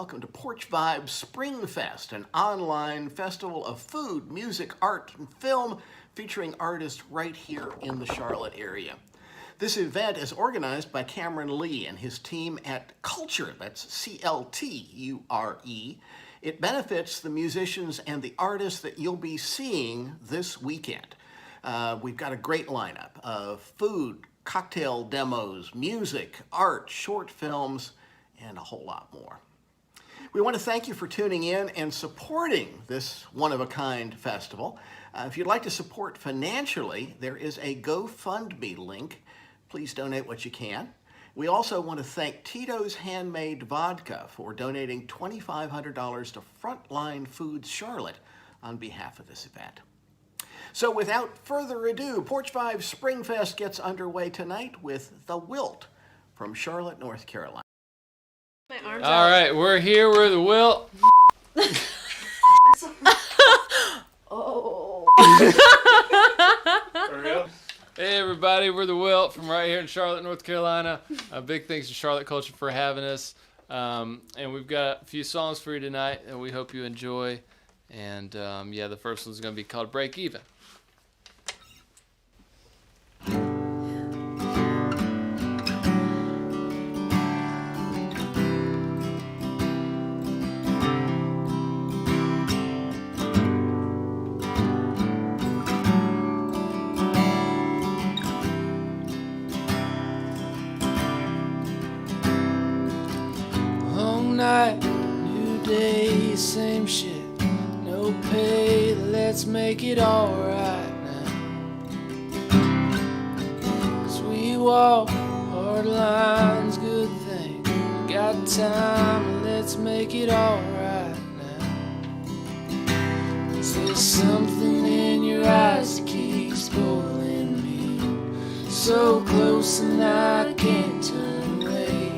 welcome to Porch Vibes Spring Fest, an online festival of food, music, art, and film featuring artists right here in the Charlotte area. This event is organized by Cameron Lee and his team at Culture, that's C-L-T-U-R-E. It benefits the musicians and the artists that you'll be seeing this weekend. We've got a great lineup of food, cocktail demos, music, art, short films, and a whole lot more. We want to thank you for tuning in and supporting this one-of-a-kind festival. If you'd like to support financially, there is a GoFundMe link. Please donate what you can. We also want to thank Tito's Handmade Vodka for donating $2,500 to Frontline Foods Charlotte on behalf of this event. So without further ado, Porch Vibes Spring Fest gets underway tonight with the Wilt from Charlotte, North Carolina. All right, we're here. We're the Wilt. Oh. For real? Hey everybody, we're the Wilt from right here in Charlotte, North Carolina. Big thanks to Charlotte Culture for having us. And we've got a few songs for you tonight that we hope you enjoy. And the first one's going to be called Break Even. New day, same shit, no pay, let's make it alright now. 'Cause we walk hard lines, good thing, got time, let's make it alright now. 'Cause there's something in your eyes that keeps pulling me so close and I can't turn away.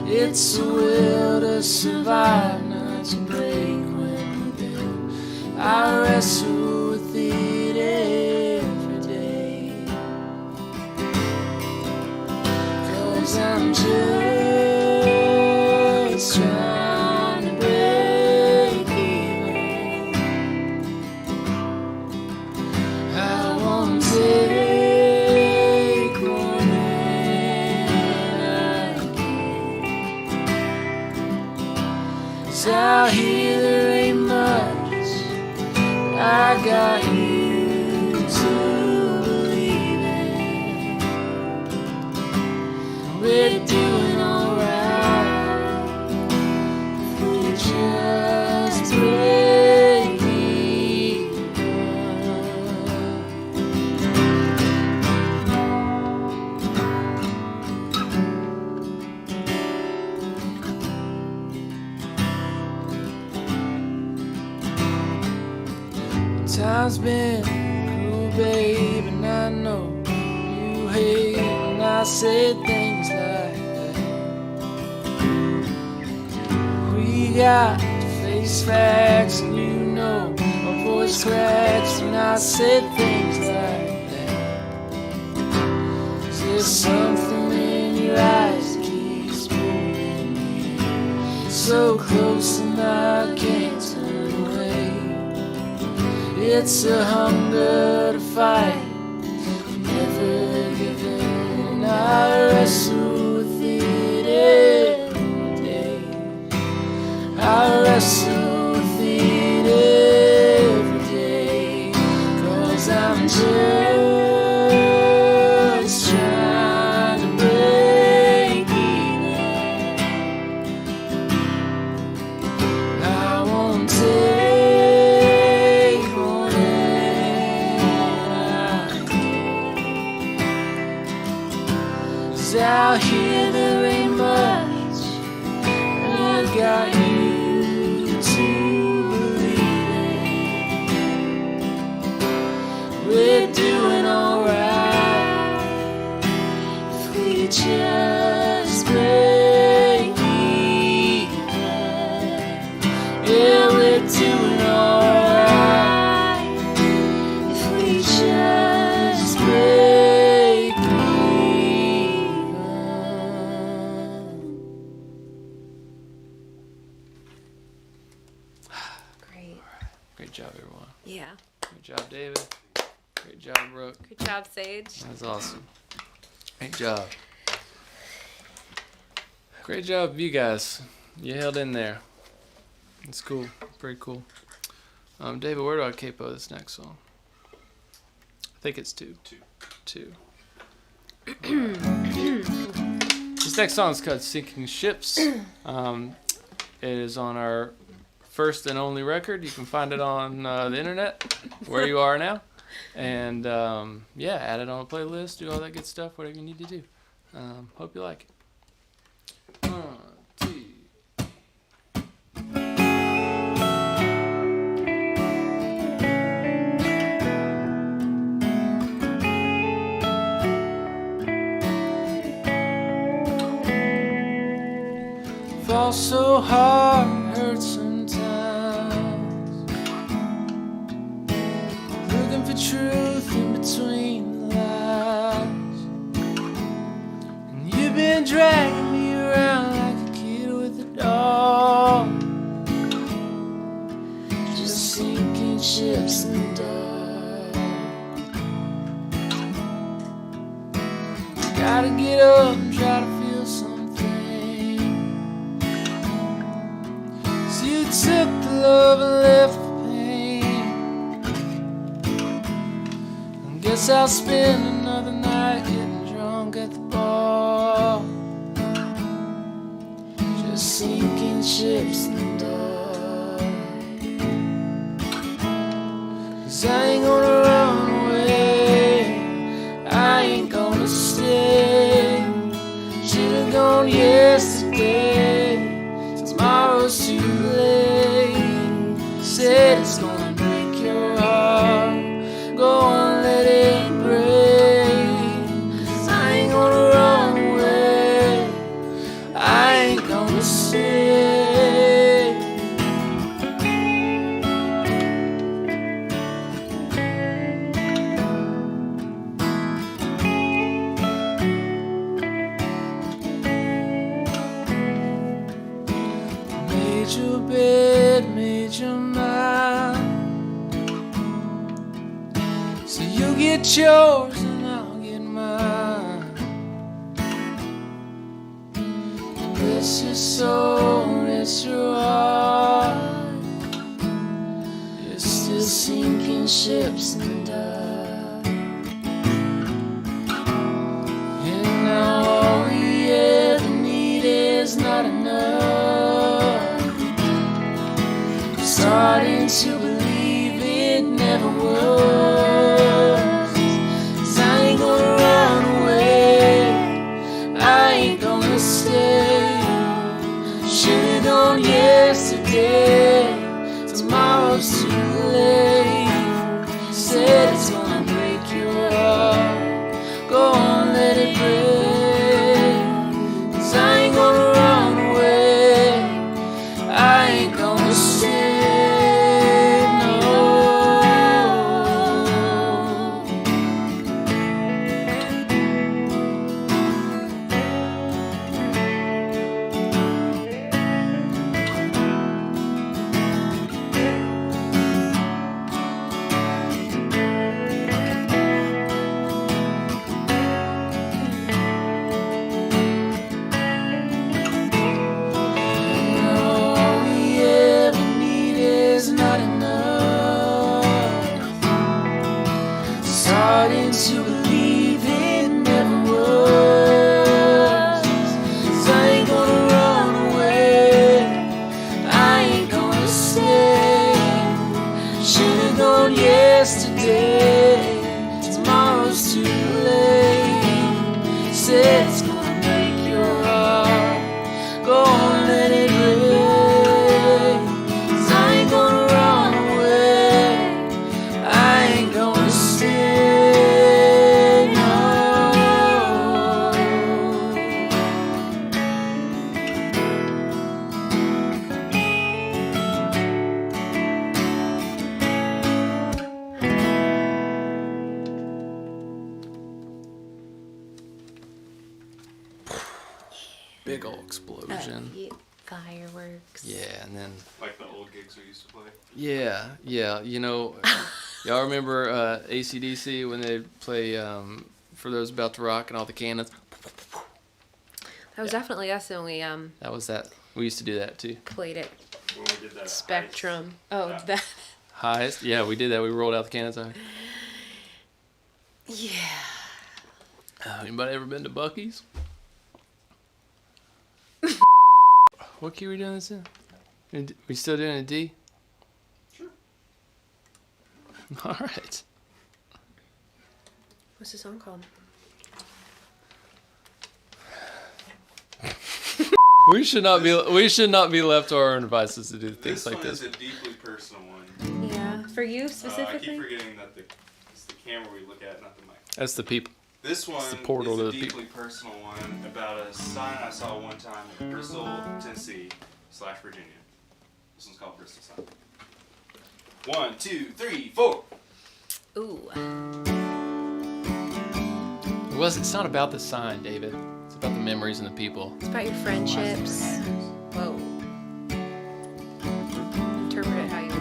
It's a will to survive, not to break when we bend. I wrestle with it every day. 'Cause I'm just trying to break even. I won't take more than out here there ain't much, but I got you to believe in. We're doing alright if we just break Time's been cruel, babe, and I know you hate when I say things like that. We got to face facts, and you know my voice cracks when I say things like that. 'Cause there's something in your eyes that keeps pulling me so close and I can't turn away. It's a hunger to fight, never give in. I wrestle with it every day. I wrestle with it every day. 'Cause I'm just trying to break even. I won't take out here there ain't much, and I got you to believe in. We're doing alright if we just break even. Yeah, we're doing alright if we just break even. Great job, everyone. Yeah. Great job, David. Great job, Brooke. Good job, Sage. That was awesome. Great job. Great job, you guys. You held in there. It's cool. Pretty cool. David, where do I capo this next song? I think it's two. Two. This next song is called Sinking Ships. It is on our first and only record. You can find it on the internet, where you are now. And yeah, add it on a playlist, do all that good stuff, whatever you need to do. Hope you like it. 1, 2. Fall so hard, hurt sometimes. Looking for truth in between the lies. And you've been dragging me around like a kid with a doll. Just sinking ships in the dark. Gotta get up and try to feel something. You took the love and left the pain. I guess I'll spend another night getting drunk at the bar. Just sinking ships in the dark. 'Cause I ain't gonna run away, I ain't gonna stay. Should've gone yesterday, tomorrow's too late. Said it's gonna break your heart, go and let it break. 'Cause I ain't gonna run away, I ain't gonna stay. Made your bed, made your mind. So you get yours and I'll get mine. Bless your soul, rest your heart. You're still sinking ships in the dark. And now all we ever need is not enough. Starting to believe it never was. 'Cause I ain't gonna run away, I ain't gonna stay. Should've gone yesterday, tomorrow's too late. Said it's gonna break your heart, go on, let it break. 'Cause I ain't gonna run away, I ain't gonna stay. Starting to believe it never was. 'Cause I ain't gonna run away, I ain't gonna stay. Should've gone yesterday, tomorrow's too late. Said it's gonna break your heart, go on, let it break. 'Cause I ain't gonna run away, I ain't gonna stay. Big ol' explosion. Yeah. Fireworks. Yeah, and then Like the old gigs we used to play. yeah, you know, y'all remember AC/DC when they play For Those About to Rock and all the cannons? That was definitely us when we That was that. We used to do that too. played it. When we did that at Spectrum. Oh, Yeah. that. Highest? Yeah, we did that. We rolled out the cannons. Yeah. Anybody ever been to Buc-ee's? What key are we doing this in? We still doing a D? Sure. All right. What's the song called? We should not be left to our own devices to do things This like one this. is a deeply personal one. Yeah. For you I specifically? keep forgetting that it's the camera we look at, not the mic. That's the people. This one the portal is to a the deeply personal one about a sign I saw one time in Bristol, Tennessee / Virginia. This one's called Bristol Sign. 1, 2, 3, 4. Ooh. It's not about the sign, David. It's about the memories and the people. It's about your friendships. Whoa. Interpret it how you will.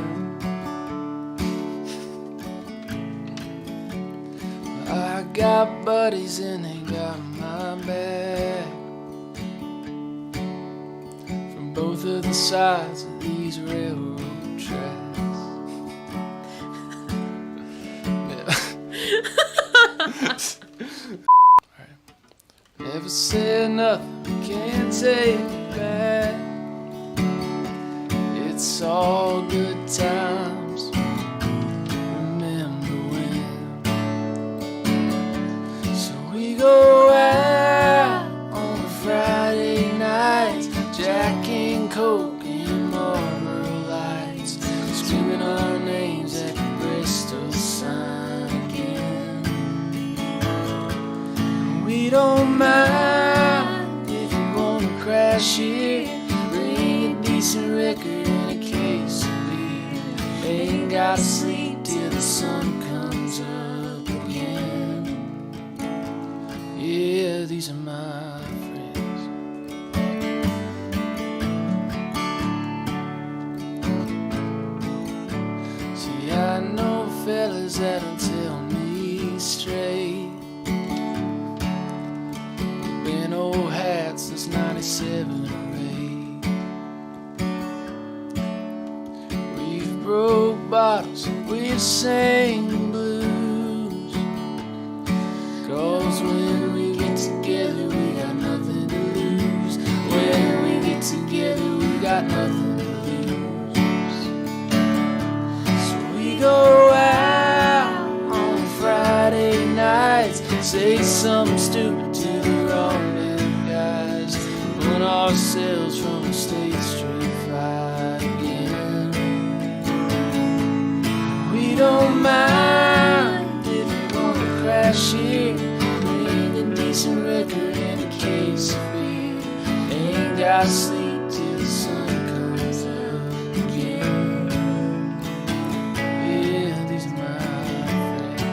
I got buddies and they got my back. From both of the sides of these railroad tracks. Alright. Never said nothing, can't take it back. It's all good times. Remember when? So we go out on Friday nights, Jack and Coke and Marlboro Lights, screaming our names at the Bristol sign again. We don't mind if you wanna crash here, bring a decent record and a case of beer. Ain't gotta sleep till the sun comes up again. Yeah, these are my friends. See, I know fellas that'll tell me straight. Been old hats since 97 or 8. We've broke bottles, we've sang blues. 'Cause when we get together, we got nothing to lose. When we get together, we got nothing to lose. So we go out on Friday nights, say something stupid to the wrong damn guys, run ourselves from a State Street fight again. We don't mind if you wanna crash here, bring a decent record and a case of beer. Ain't gotta sleep till the sun comes up again. Yeah, these are my friends.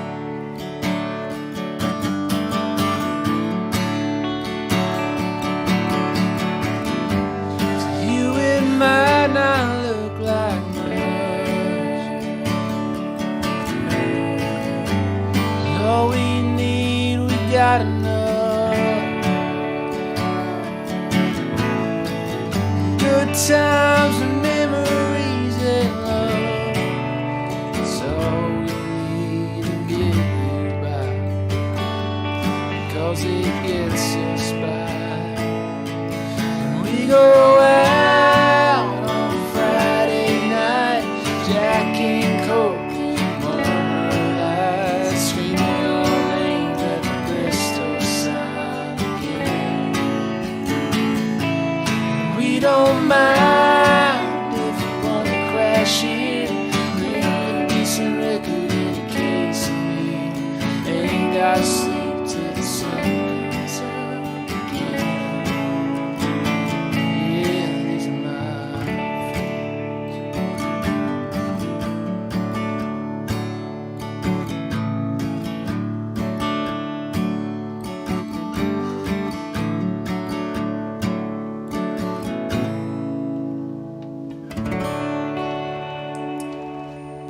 You and might not look like much, but all we need, we got enough.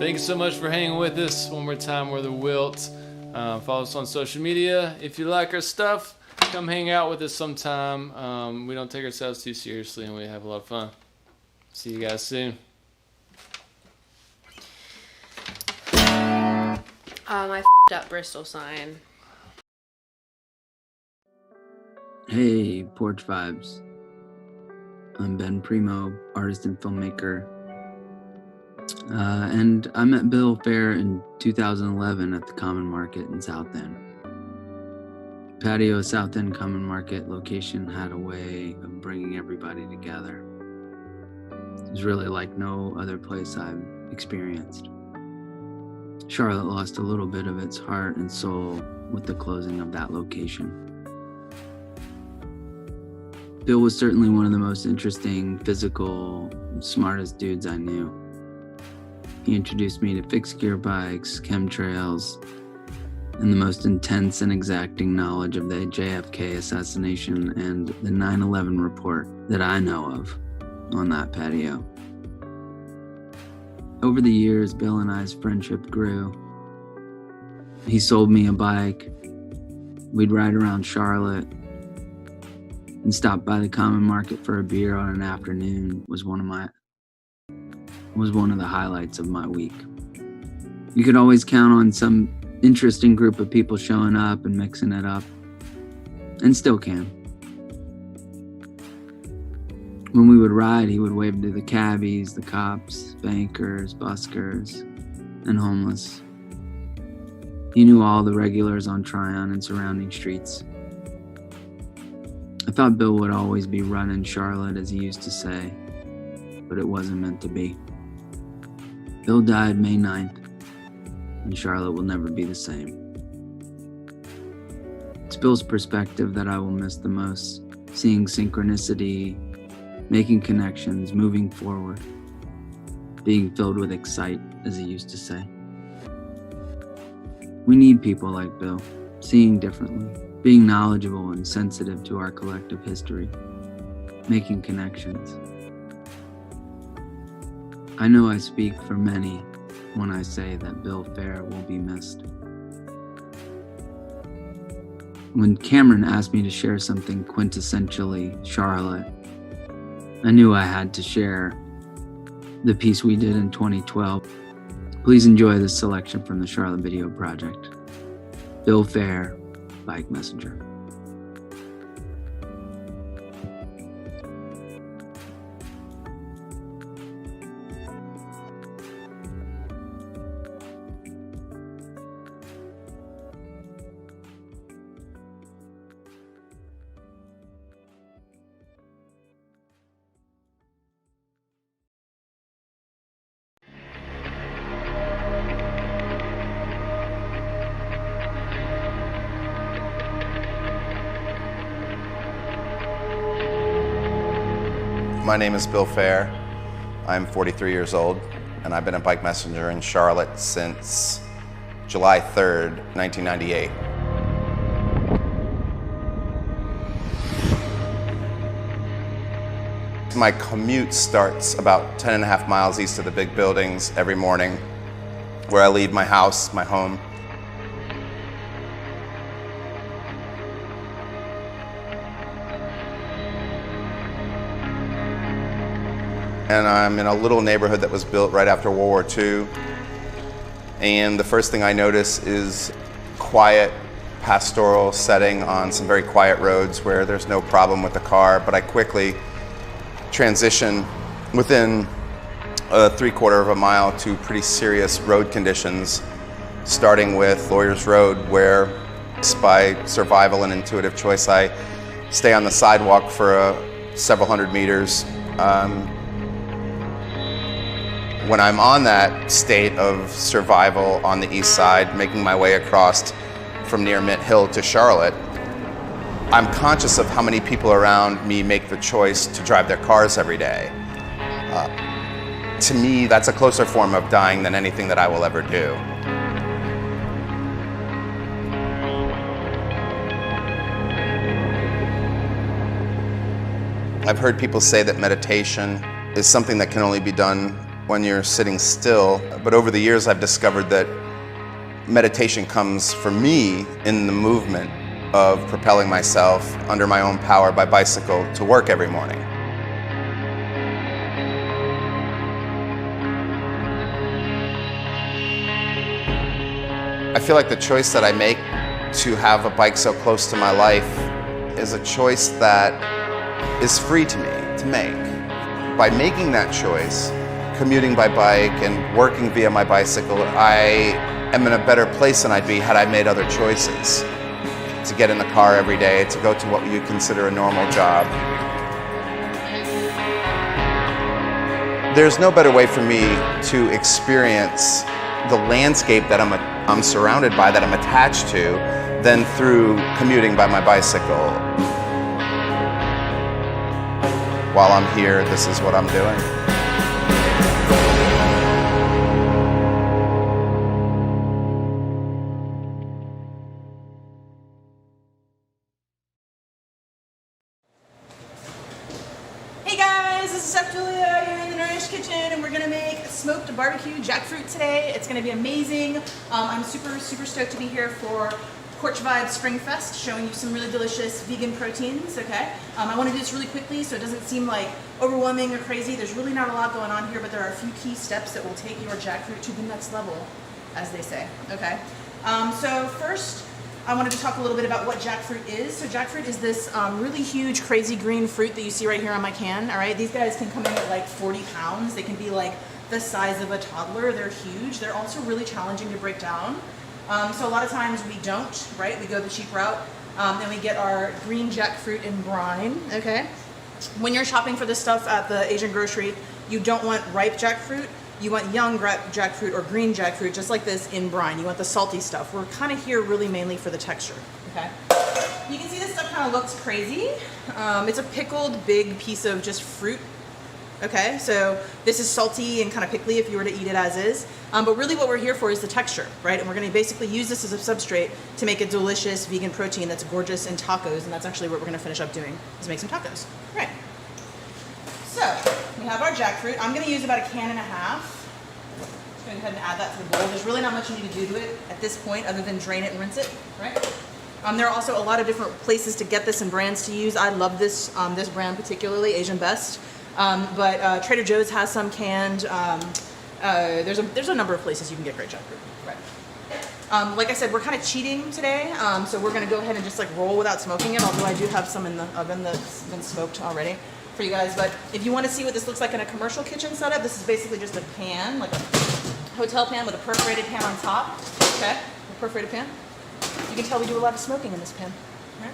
Thank you so much for hanging with us. One more time, we're the Wilt. Follow us on social media. If you like our stuff, come hang out with us sometime. We don't take ourselves too seriously, and we have a lot of fun. See you guys soon. I f***ed up Bristol sign. Hey, Porch Vibes. I'm Premeaux, artist and filmmaker. And I met Bill Fair in 2011 at the Common Market in South End. Patio South End Common Market location had a way of bringing everybody together. It was really like no other place I've experienced. Charlotte lost a little bit of its heart and soul with the closing of that location. Bill was certainly one of the most interesting, physical, smartest dudes I knew. He introduced me to fixed gear bikes, chemtrails, and the most intense and exacting knowledge of the JFK assassination and the 9/11 report that I know of on that patio. Over the years, Bill and I's friendship grew. He sold me a bike. We'd ride around Charlotte and stop by the Common Market for a beer on an afternoon was one of the highlights of my week. You could always count on some interesting group of people showing up and mixing it up, and still can. When we would ride, he would wave to the cabbies, the cops, bankers, buskers, and homeless. He knew all the regulars on Tryon and surrounding streets. I thought Bill would always be running Charlotte, as he used to say, but it wasn't meant to be. Bill died May 9th, and Charlotte will never be the same. It's Bill's perspective that I will miss the most, seeing synchronicity, making connections, moving forward, being filled with excite, as he used to say. We need people like Bill, seeing differently, being knowledgeable and sensitive to our collective history, making connections. I know I speak for many when I say that Bill Fair will be missed. When Cameron asked me to share something quintessentially Charlotte, I knew I had to share the piece we did in 2012. Please enjoy this selection from the Charlotte Video Project. Bill Fair, Bike Messenger. My name is Bill Fair. I'm 43 years old, and I've been a bike messenger in Charlotte since July 3rd, 1998. My commute starts about 10 and a half miles east of the big buildings every morning, where I leave my house, my home. And I'm in a little neighborhood that was built right after World War II. And the first thing I notice is quiet, pastoral setting on some very quiet roads where there's no problem with the car, but I quickly transition within a 3/4 of a mile to pretty serious road conditions, starting with Lawyers Road, where by survival and intuitive choice, I stay on the sidewalk for several hundred meters. When I'm on that state of survival on the east side, making my way across from near Mint Hill to Charlotte, I'm conscious of how many people around me make the choice to drive their cars every day. To me, that's a closer form of dying than anything that I will ever do. I've heard people say that meditation is something that can only be done when you're sitting still. But over the years, I've discovered that meditation comes for me in the movement of propelling myself under my own power by bicycle to work every morning. I feel like the choice that I make to have a bike so close to my life is a choice that is free to me to make. By making that choice, commuting by bike and working via my bicycle, I am in a better place than I'd be had I made other choices. To get in the car every day, to go to what you consider a normal job. There's no better way for me to experience the landscape that I'm surrounded by, that I'm attached to, than through commuting by my bicycle. While I'm here, this is what I'm doing. Hey guys, this is Chef Julia here in the Nourish kitchen, and we're gonna make smoked barbecue jackfruit today. It's gonna be amazing. I'm super stoked to be here for Porch Vibes Spring Fest, showing you some really delicious vegan proteins, okay? I wanna do this really quickly so it doesn't seem like overwhelming or crazy. There's really not a lot going on here, but there are a few key steps that will take your jackfruit to the next level, as they say, okay? So first, I wanted to talk a little bit about what jackfruit is. So jackfruit is this really huge, crazy green fruit that you see right here on my can, all right? These guys can come in at like 40 pounds. They can be like the size of a toddler. They're huge. They're also really challenging to break down. So a lot of times we don't, right? We go the cheap route, and we get our green jackfruit in brine, okay? When you're shopping for this stuff at the Asian grocery, you don't want ripe jackfruit. You want young jackfruit or green jackfruit, just like this, in brine. You want the salty stuff. We're kind of here really mainly for the texture, okay? You can see this stuff kind of looks crazy. It's a pickled big piece of just fruit, okay? So this is salty and kind of pickly if you were to eat it as is. But really what we're here for is the texture, right? And we're gonna basically use this as a substrate to make a delicious vegan protein that's gorgeous in tacos, and that's actually what we're gonna finish up doing, is make some tacos. Right. So, we have our jackfruit. I'm gonna use about 1.5 cans. Just go ahead and add that to the bowl. There's really not much you need to do to it at this point other than drain it and rinse it, right? There are also a lot of different places to get this and brands to use. I love this, this brand particularly, Asian Best. But Trader Joe's has some canned. There's a number of places you can get great jackfruit. Right. Like I said, we're kind of cheating today, so we're gonna go ahead and just like roll without smoking it, although I do have some in the oven that's been smoked already for you guys. But if you want to see what this looks like in a commercial kitchen setup, this is basically just a pan, like a hotel pan with a perforated pan on top. Okay, a perforated pan. You can tell we do a lot of smoking in this pan. Right.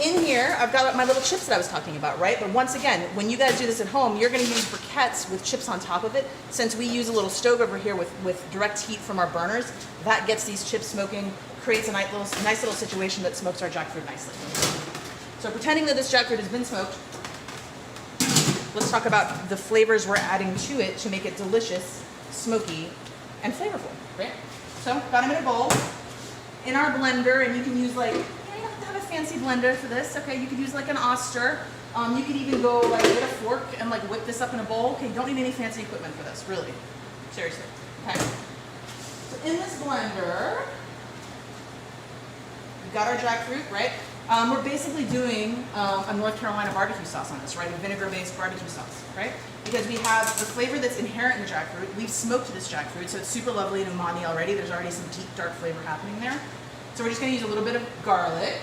In here, I've got my little chips that I was talking about, right? But once again, when you guys do this at home, you're going to use briquettes with chips on top of it. Since we use a little stove over here with direct heat from our burners, that gets these chips smoking, creates a nice little situation that smokes our jackfruit nicely. So pretending that this jackfruit has been smoked, let's talk about the flavors we're adding to it to make it delicious, smoky, and flavorful, right? So, got them in a bowl. In our blender, and you can use like, you don't have to have a fancy blender for this, okay? You could use like an Oster. You could even go like with a fork and like whip this up in a bowl. Okay, you don't need any fancy equipment for this, really. Seriously, okay? So in this blender, we've got our jackfruit, right? We're basically doing a North Carolina barbecue sauce on this, right? A vinegar-based barbecue sauce, right? Because we have the flavor that's inherent in the jackfruit. We've smoked this jackfruit, so it's super lovely and umami already. There's already some deep, dark flavor happening there. So we're just gonna use a little bit of garlic.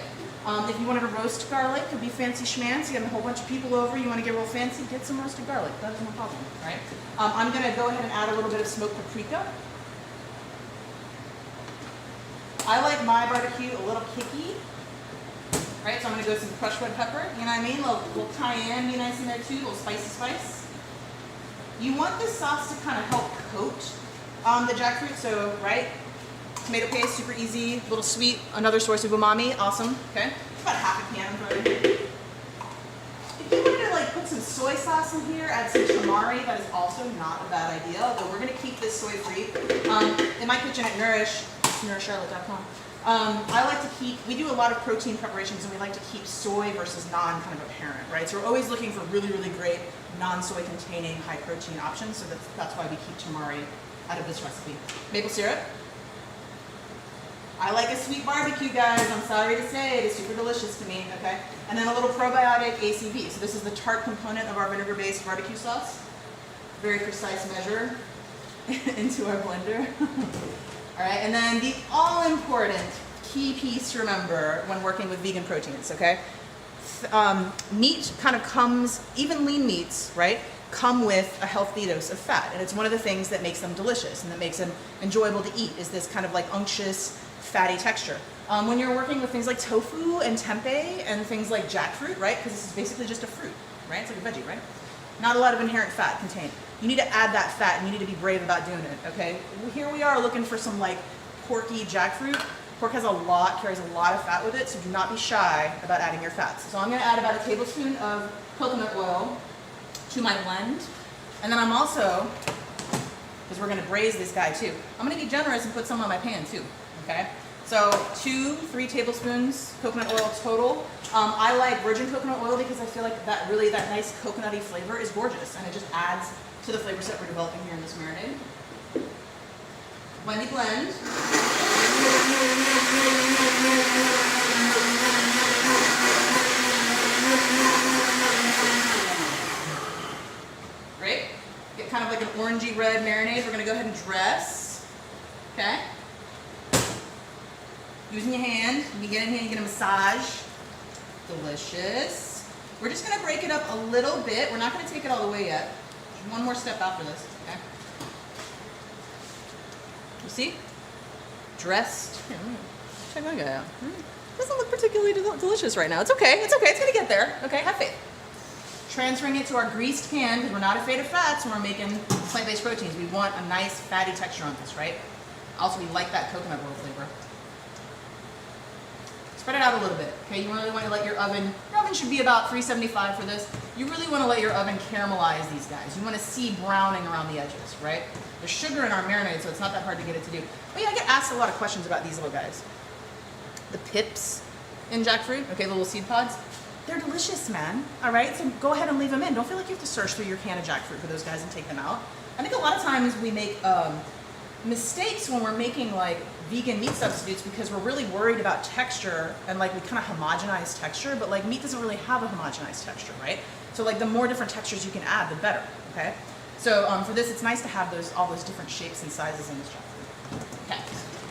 If you wanted to roast garlic, it would be fancy schmancy. You got a whole bunch of people over, you wanna get real fancy, get some roasted garlic. That is no problem, right? I'm gonna go ahead and add a little bit of smoked paprika. I like my barbecue a little kicky. Right, so I'm going to go some crushed red pepper, you know what I mean? A little cayenne be nice in there too, a little spicy spice. You want this sauce to kind of help coat the jackfruit, so, right? Tomato paste, super easy, a little sweet, another source of umami, awesome, okay? About half a can I'm throwing in. If you wanted to like put some soy sauce in here, add some tamari, that is also not a bad idea, although we're going to keep this soy free. In my kitchen at Nourish, nourishcharlotte.com. I like to keep, we do a lot of protein preparations and we like to keep soy versus non kind of apparent, right? So we're always looking for really, really great non-soy containing high protein options, so that's why we keep tamari out of this recipe. Maple syrup. I like a sweet barbecue, guys. I'm sorry to say it is super delicious to me, okay? And then a little probiotic ACV. So this is the tart component of our vinegar-based barbecue sauce. Very precise measure into our blender. All right, and then the all-important key piece to remember when working with vegan proteins, okay? Meat kind of comes, even lean meats, right, come with a healthy dose of fat. And it's one of the things that makes them delicious and that makes them enjoyable to eat, is this kind of like unctuous, fatty texture. When you're working with things like tofu and tempeh and things like jackfruit, right, because this is basically just a fruit, right, it's like a veggie, right? Not a lot of inherent fat contained. You need to add that fat and you need to be brave about doing it, okay? Here we are looking for some like porky jackfruit. Pork has carries a lot of fat with it, so do not be shy about adding your fats. So I'm gonna add about a tablespoon of coconut oil to my blend. And then I'm also, because we're gonna braise this guy too, I'm gonna be generous and put some on my pan too, okay? So 2-3 tablespoons coconut oil total. I like virgin coconut oil because I feel like that nice coconutty flavor is gorgeous, and it just adds to the flavor set we're developing here in this marinade. Blendy blend. Great. Get kind of like an orangey red marinade. We're gonna go ahead and dress. Okay. Using your hand, you get in here, you get a massage. Delicious. We're just gonna break it up a little bit. We're not gonna take it all the way yet. One more step after this, okay? You see? Dressed. Here, check that guy out. Doesn't look particularly delicious right now. It's okay, it's gonna get there. Okay, have faith. Transferring it to our greased pan, because we're not afraid of fats when we're making plant-based proteins. We want a nice fatty texture on this, right? Also, we like that coconut oil flavor. Spread it out a little bit, okay? You really want to let your oven should be about 375 for this. You really want to let your oven caramelize these guys. You want to see browning around the edges, right? There's sugar in our marinade, so it's not that hard to get it to do. But yeah, I get asked a lot of questions about these little guys. The pips in jackfruit, okay, the little seed pods, they're delicious, man, all right? So go ahead and leave them in. Don't feel like you have to search through your can of jackfruit for those guys and take them out. I think a lot of times we make mistakes when we're making like vegan meat substitutes because we're really worried about texture and like we kind of homogenize texture, but like meat doesn't really have a homogenized texture, right? So like the more different textures you can add, the better, okay? So for this, it's nice to have all those different shapes and sizes in this jackfruit. Okay,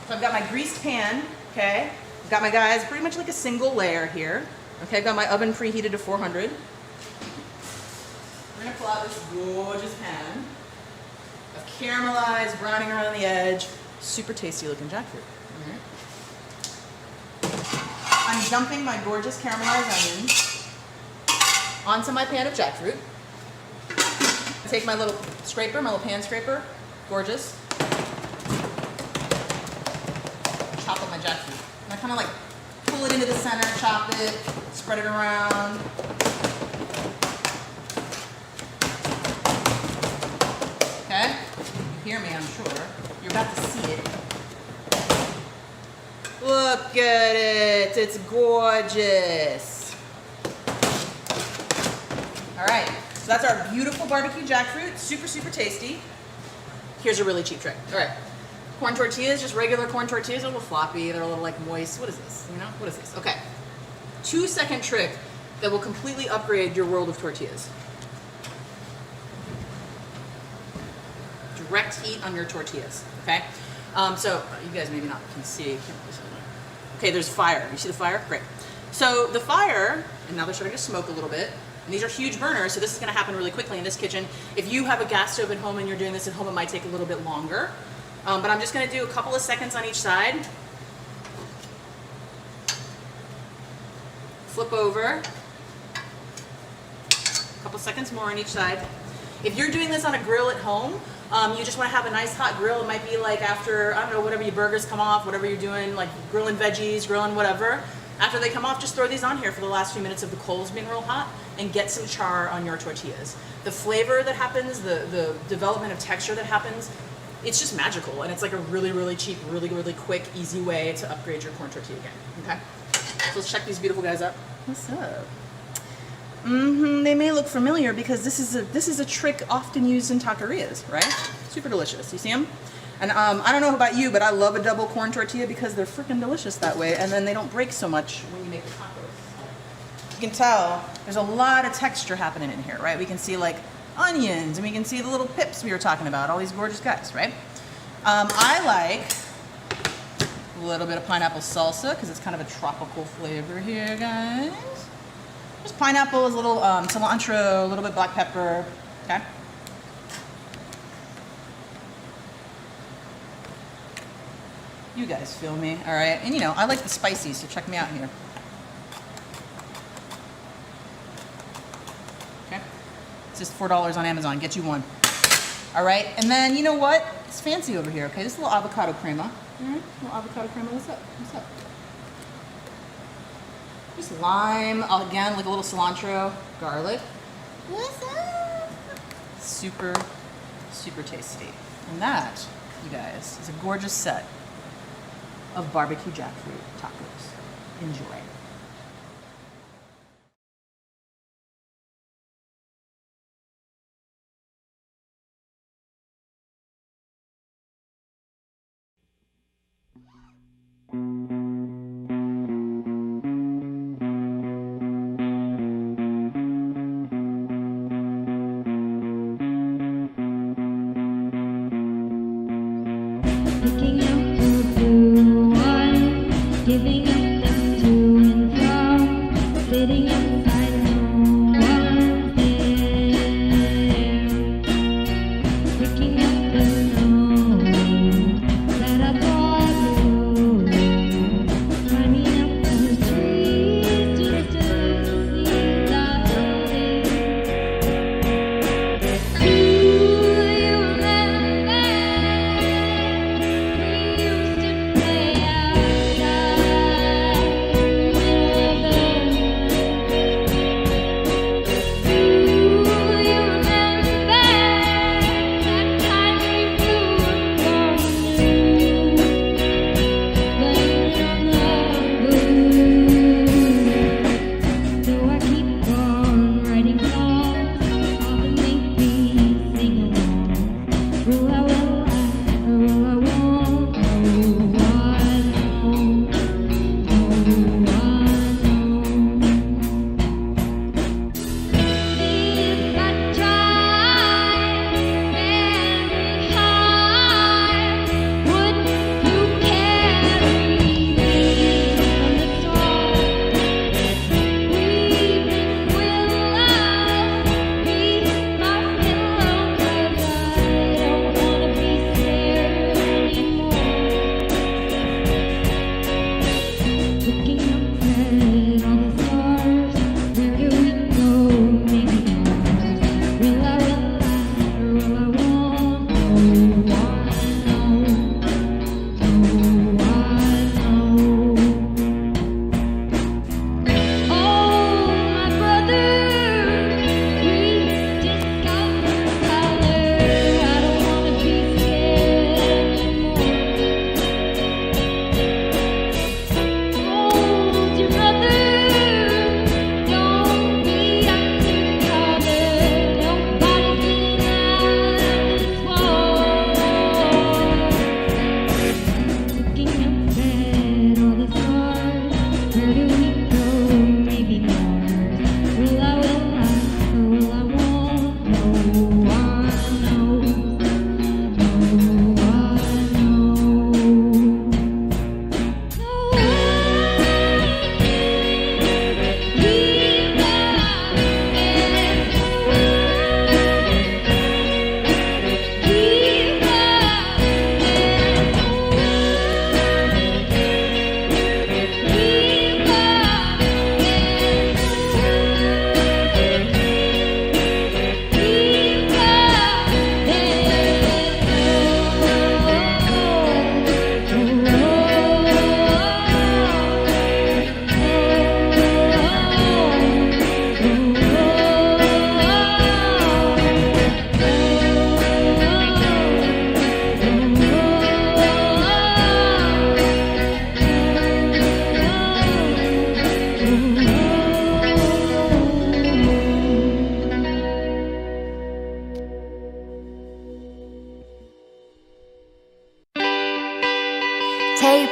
so I've got my greased pan, okay? I've got my guys pretty much like a single layer here. Okay, I've got my oven preheated to 400. We're gonna pull out this gorgeous pan of caramelized, browning around the edge, super tasty looking jackfruit. Right. I'm dumping my gorgeous caramelized onions onto my pan of jackfruit. Take my little scraper, my little pan scraper, gorgeous. Chop up my jackfruit. And I kind of like pull it into the center, chop it, spread it around. Okay? You hear me, I'm sure. You're about to see it. Look at it. It's gorgeous. All right. So that's our beautiful barbecue jackfruit. Super, super tasty. Here's a really cheap trick. All right. Corn tortillas, just regular corn tortillas. They're a little floppy. They're a little like moist. What is this? You know? What is this? Okay. 2-second trick that will completely upgrade your world of tortillas. Direct heat on your tortillas, okay? So you guys maybe not can see. Okay, there's fire. You see the fire? Great. So the fire, and now they're starting to smoke a little bit, and these are huge burners, so this is gonna happen really quickly in this kitchen. If you have a gas stove at home and you're doing this at home, it might take a little bit longer. But I'm just gonna do a couple of seconds on each side. Flip over. A couple seconds more on each side. If you're doing this on a grill at home, you just want to have a nice hot grill. It might be like after, I don't know, whatever your burgers come off, whatever you're doing, like grilling veggies, grilling whatever. After they come off, just throw these on here for the last few minutes of the coals being real hot and get some char on your tortillas. The flavor that happens, the development of texture that happens, it's just magical. And it's like a really, really cheap, really, really quick, easy way to upgrade your corn tortilla game, okay? So let's check these beautiful guys up. What's up? They may look familiar because this is a trick often used in taquerias, right? Super delicious. You see them? And I don't know about you, but I love a double corn tortilla because they're freaking delicious that way, and then they don't break so much when you make the tacos. You can tell there's a lot of texture happening in here, right? We can see like onions, and we can see the little pips we were talking about, all these gorgeous guys, right? I like a little bit of pineapple salsa because it's kind of a tropical flavor here, guys. Just pineapple, a little cilantro, a little bit black pepper, okay? You guys feel me, all right? And you know, I like the spicy, so check me out here. Okay? It's just $4 on Amazon, get you one. All right, and then you know what? It's fancy over here, okay? This is a little avocado crema. All right, a little avocado crema, what's up? What's up? Just lime, again, like a little cilantro, garlic. What's up? Super, super tasty. And that, you guys, is a gorgeous set of barbecue jackfruit tacos. Enjoy. Picking up the blue one, giving up them to and fro, sitting inside no one's there. Picking up the snow that I bought you, climbing up the trees just to see that do you remember?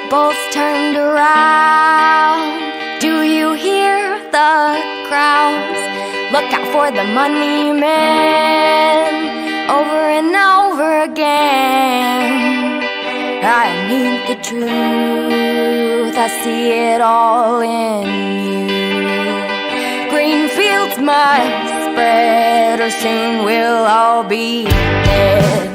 tables turned around. Do you hear the crowds? Look out for the money man, over and over again. I need the truth, I see it all in you. Green fields must spread, or soon we'll all be dead.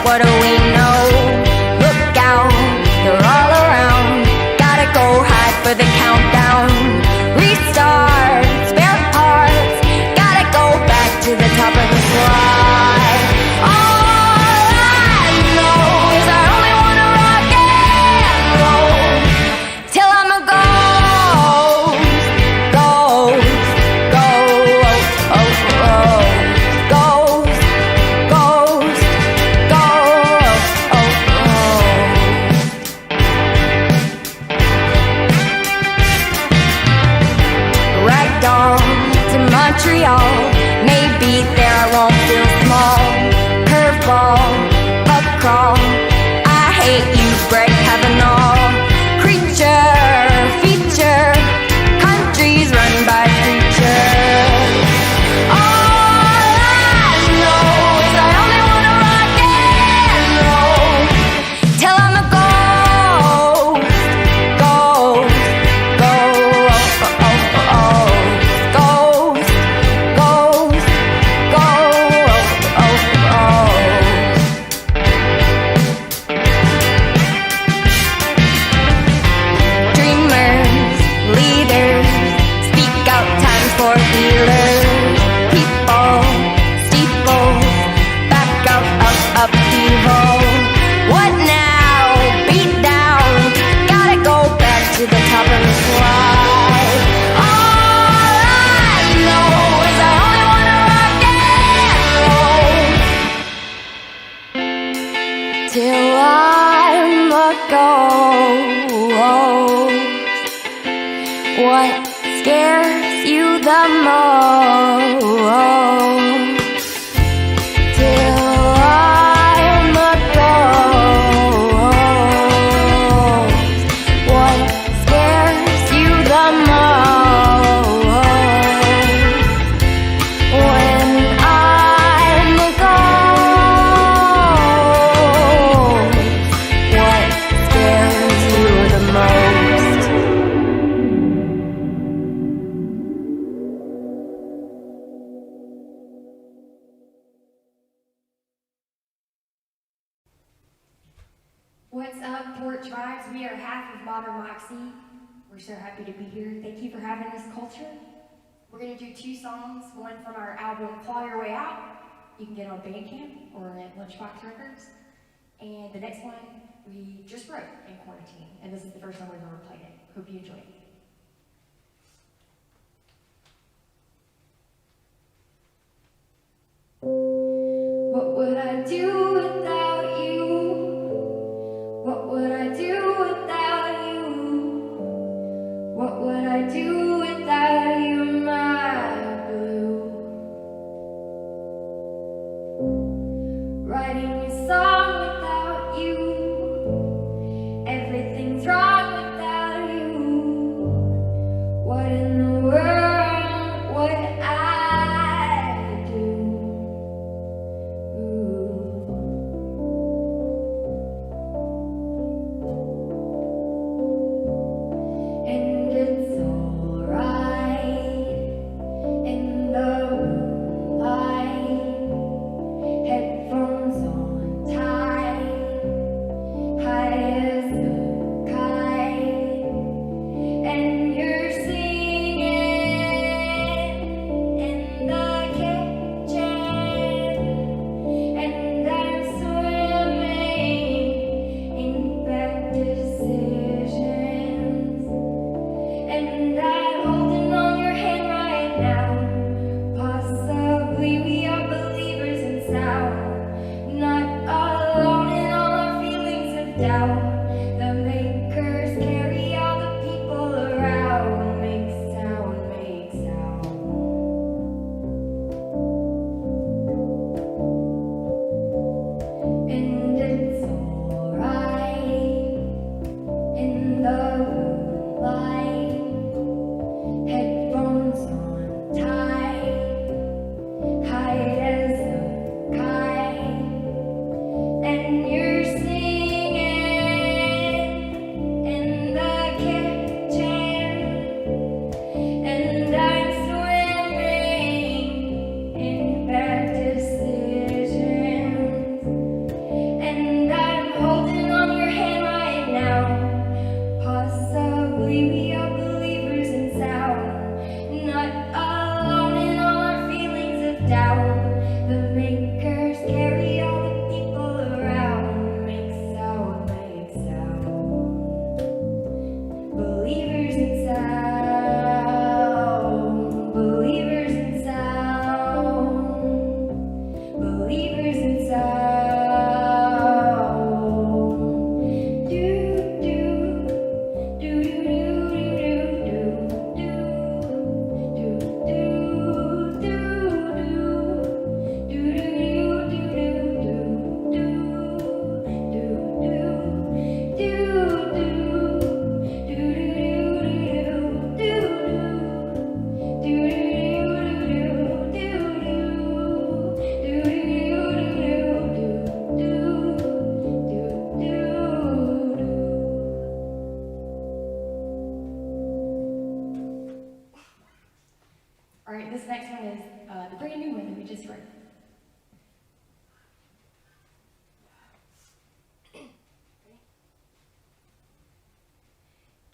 What do we know? Look out, they're all around. Gotta go hide for the countdown. Restart, spare parts. Gotta go back to the top of the slide. All I know is I only wanna rock and roll till I'm a ghost, ghost, Montreal. Maybe there I won't feel small. Curveball, up crawl. I hate you, Greg Kavanaugh. Creature, feature, countries run by creatures. All I know is I only wanna rock and roll till I'm a ghost, ghost, what scares you the most? Till I'm a ghost. What scares you the most? When I'm a ghost. What scares you the most? What's up, Porch Vibes? We are half of Modern Moxie. We're so happy to be here. Thank you for having this culture. We're going to do 2 songs, one from our album Claw Your Way Out. You can get on Bandcamp or at Lunchbox Records. And the next one we just wrote in quarantine. And this is the first time we've ever played it. Hope you enjoy it. What would I do without you? What would I do without you? What would I do without you, my blue? Writing a song without you. Everything's wrong without you. What in the world would I do? And it's alright in the moonlight, headphones on tight, high as a kite, and you're singing in the kitchen, and I'm swimming in bad decisions. And I'm holding on your hand right now. Possibly we are believers in sound. Not alone in all our feelings of doubt. The makers carry our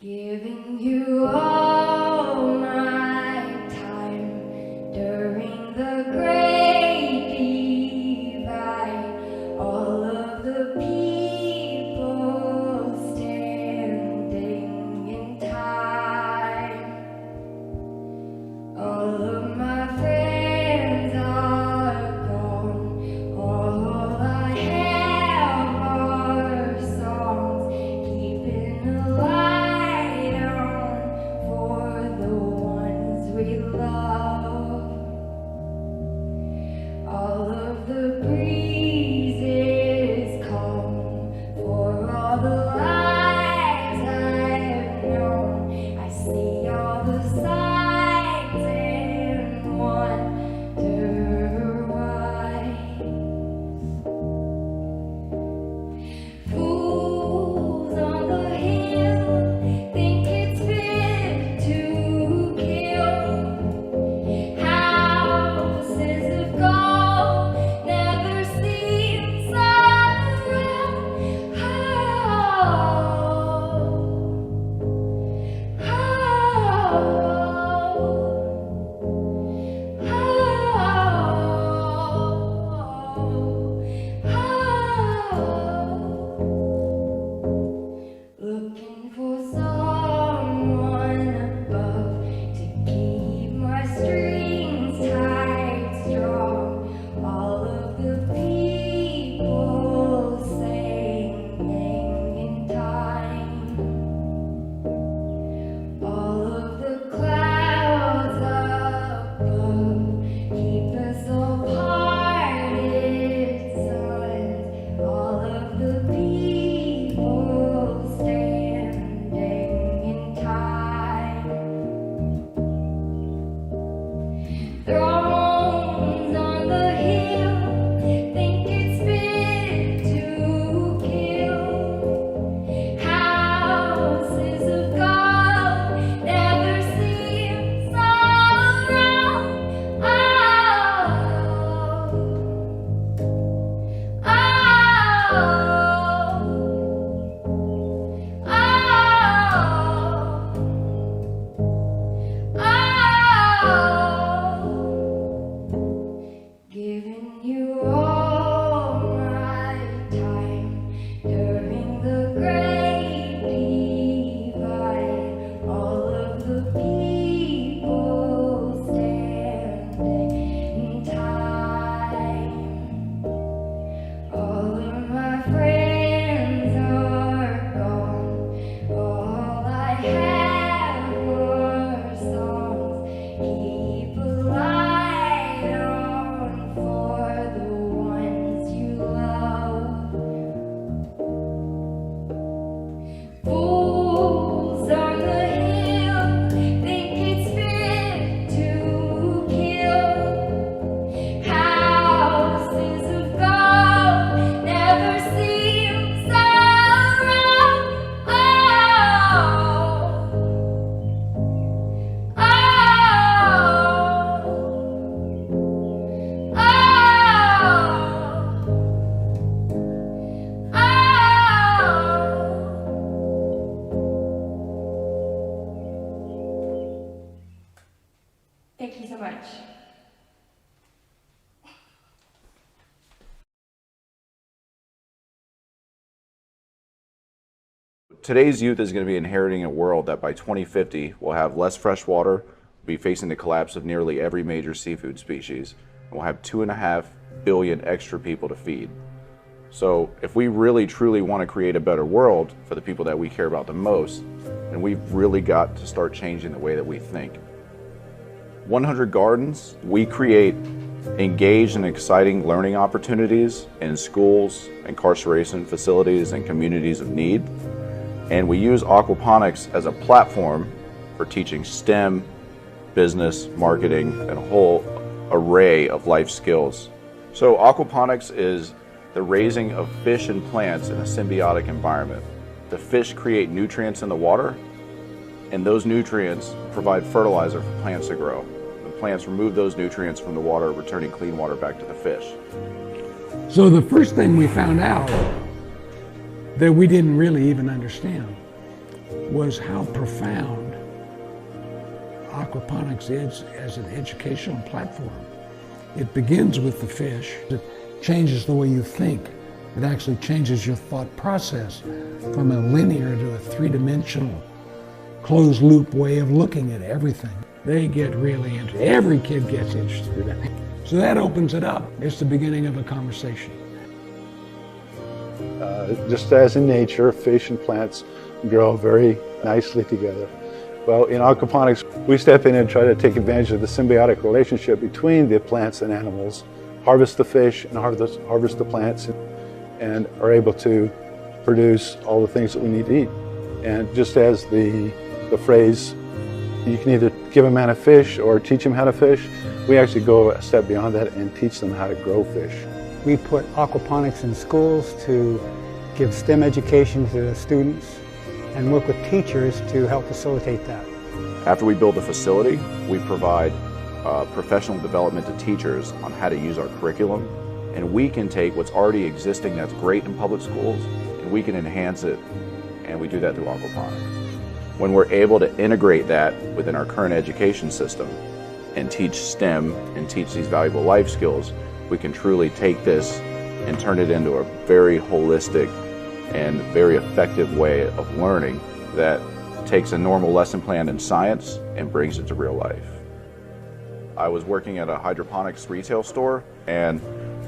Giving you all my time during the great divide, all of the people standing in time, all of my friends are gone, all I have are songs keeping alive. All of the breezes come for all the lives I've known. I see all the signs and wonder why. Fools on the hill think it's fit to kill. Houses of gold never seen sorrow. Looking for someone above to keep my strings tight strong. All of the people singing in time. All of the clouds above keep us all parted suns. All of the people standing in time. Thrones on the hill think it's fit to kill. Houses of gold never seem sorrow. Giving you all my time during the great divide, all of the people standing in time. All of my friends are gone, all I have were songs keep alive on for the ones you love. Fools on the hill think it's fit to kill. Houses of gold never seem sorrow. Thank you so much. Today's youth is going to be inheriting a world that by 2050 will have less fresh water, be facing the collapse of nearly every major seafood species, and will have 2.5 billion extra people to feed. So if we really truly want to create a better world for the people that we care about the most, then we've really got to start changing the way that we think. 100 Gardens, we create engaged and exciting learning opportunities in schools, incarceration facilities, and communities of need. And we use aquaponics as a platform for teaching STEM, business, marketing, and a whole array of life skills. So aquaponics is the raising of fish and plants in a symbiotic environment. The fish create nutrients in the water, and those nutrients provide fertilizer for plants to grow. The plants remove those nutrients from the water, returning clean water back to the fish. So the first thing we found out that we didn't really even understand was how profound aquaponics is as an educational platform. It begins with the fish. It changes the way you think. It actually changes your thought process from a linear to a three-dimensional, closed-loop way of looking at everything. They get really interested. Every kid gets interested in it. So that opens it up. It's the beginning of a conversation. Just as in nature, fish and plants grow very nicely together. Well, in aquaponics, we step in and try to take advantage of the symbiotic relationship between the plants and animals, harvest the fish and harvest the plants, and are able to produce all the things that we need to eat. And just as the phrase, you can either give a man a fish or teach him how to fish, we actually go a step beyond that and teach them how to grow fish. We put aquaponics in schools to give STEM education to the students and work with teachers to help facilitate that. After we build a facility, we provide professional development to teachers on how to use our curriculum, and we can take what's already existing that's great in public schools and we can enhance it, and we do that through aquaponics. When we're able to integrate that within our current education system and teach STEM and teach these valuable life skills, we can truly take this and turn it into a very holistic and very effective way of learning that takes a normal lesson plan in science and brings it to real life. I was working at a hydroponics retail store, and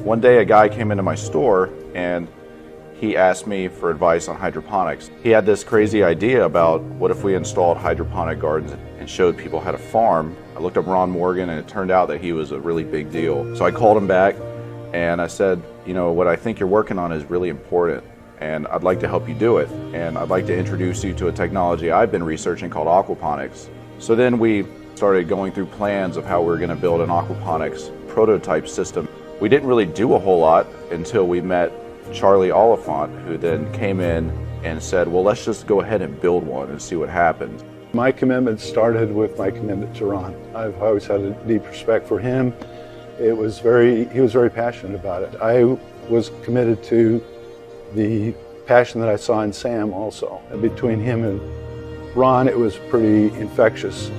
one day a guy came into my store and he asked me for advice on hydroponics. He had this crazy idea about what if we installed hydroponic gardens and showed people how to farm. I looked up Ron Morgan and it turned out that he was a really big deal. So I called him back and I said, you know, what I think you're working on is really important and I'd like to help you do it. And I'd like to introduce you to a technology I've been researching called aquaponics. So then we started going through plans of how we're going to build an aquaponics prototype system. We didn't really do a whole lot until we met Charlie Oliphant, who then came in and said, well, let's just go ahead and build one and see what happens. My commitment started with my commitment to Ron. I've always had a deep respect for him. He was very passionate about it. I was committed to the passion that I saw in Sam also. And between him and Ron, it was pretty infectious.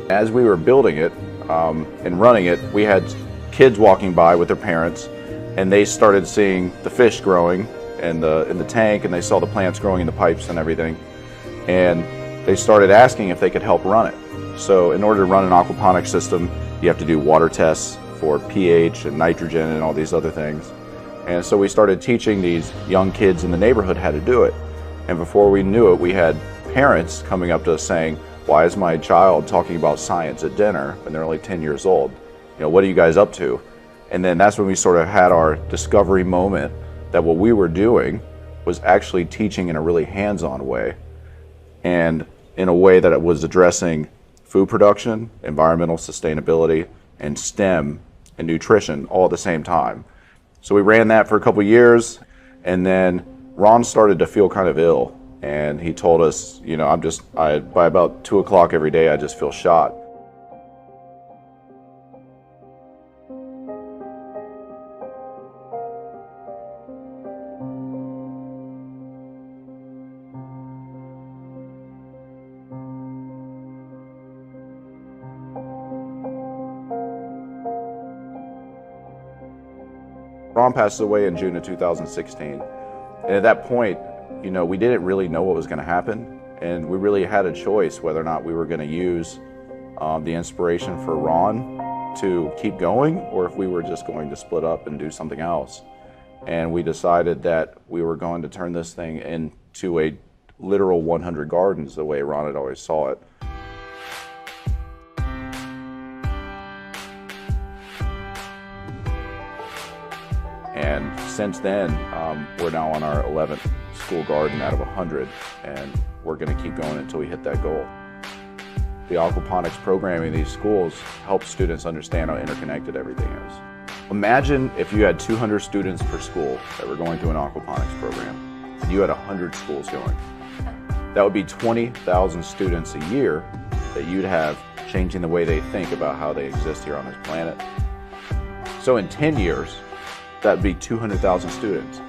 As we were building it and running it, we had kids walking by with their parents, and they started seeing the fish growing in the tank, and they saw the plants growing in the pipes and everything. And they started asking if they could help run it. So in order to run an aquaponics system, you have to do water tests for pH and nitrogen and all these other things. And so we started teaching these young kids in the neighborhood how to do it. And before we knew it, we had parents coming up to us saying, why is my child talking about science at dinner when they're only 10 years old? You know, what are you guys up to? And then that's when we sort of had our discovery moment that what we were doing was actually teaching in a really hands-on way, and in a way that it was addressing food production, environmental sustainability, and STEM and nutrition all at the same time. So we ran that for a couple years, and then Ron started to feel kind of ill, and he told us, you know, by about 2 o'clock every day, I just feel shot. Ron passed away in June of 2016. And at that point, you know, we didn't really know what was going to happen. And we really had a choice whether or not we were going to use the inspiration for Ron to keep going, or if we were just going to split up and do something else. And we decided that we were going to turn this thing into a literal 100 gardens the way Ron had always saw it. And since then, we're now on our 11th school garden out of 100, and we're going to keep going until we hit that goal. The aquaponics programming in these schools helps students understand how interconnected everything is. Imagine if you had 200 students per school that were going through an aquaponics program, and you had 100 schools going. That would be 20,000 students a year that you'd have changing the way they think about how they exist here on this planet. So in 10 years, that'd be 200,000 students.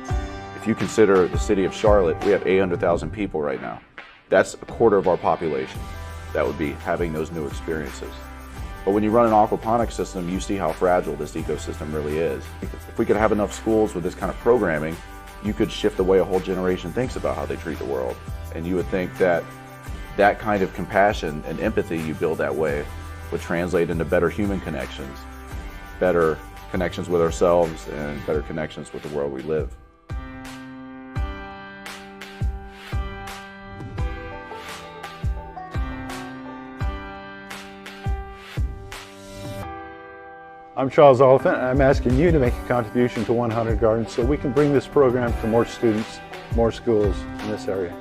If you consider the city of Charlotte, we have 800,000 people right now. That's a quarter of our population that would be having those new experiences. But when you run an aquaponics system, you see how fragile this ecosystem really is. If we could have enough schools with this kind of programming, you could shift the way a whole generation thinks about how they treat the world. And you would think that that kind of compassion and empathy you build that way would translate into better human connections, better connections with ourselves, and better connections with the world we live. I'm Charles Oliphant, and I'm asking you to make a contribution to 100 Gardens so we can bring this program to more students, more schools in this area.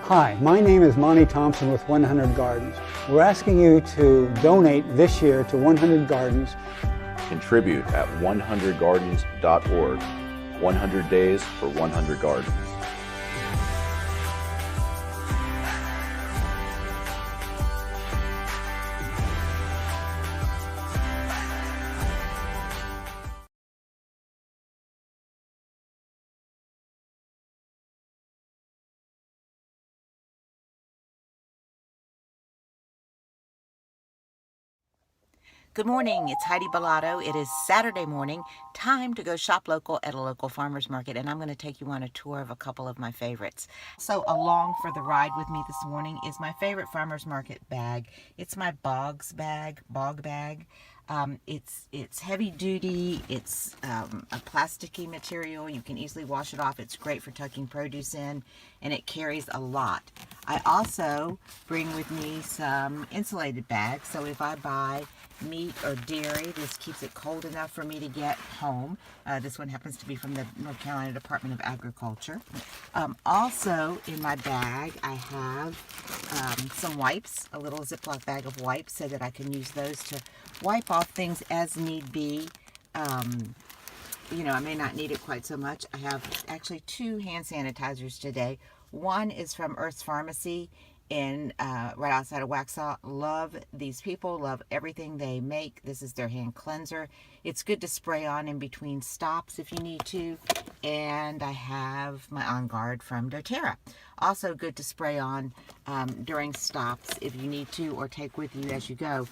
Hi, my name is Monty Thompson with 100 Gardens. We're asking you to donate this year to 100 Gardens. Contribute at 100gardens.org. 100 days for 100 gardens. Good morning, it's Heidi Billotto. It is Saturday morning, time to go shop local at a local farmer's market, and I'm going to take you on a tour of a couple of my favorites. So along for the ride with me this morning is my favorite farmer's market bag. It's my bog bag. It's heavy duty, it's a plasticky material, you can easily wash it off, it's great for tucking produce in, and it carries a lot. I also bring with me some insulated bags, so if I buy meat or dairy, this keeps it cold enough for me to get home. This one happens to be from the North Carolina Department of Agriculture. Also in my bag I have some wipes, a little Ziploc bag of wipes so that I can use those to wipe off things as need be. You know, I may not need it quite so much. I have actually 2 hand sanitizers today. One is from Earth's Pharmacy in right outside of Waxhaw. Love these people, love everything they make. This is their hand cleanser. It's good to spray on in between stops if you need to. And I have my On Guard from doTERRA. Also good to spray on during stops if you need to, or take with you as you go.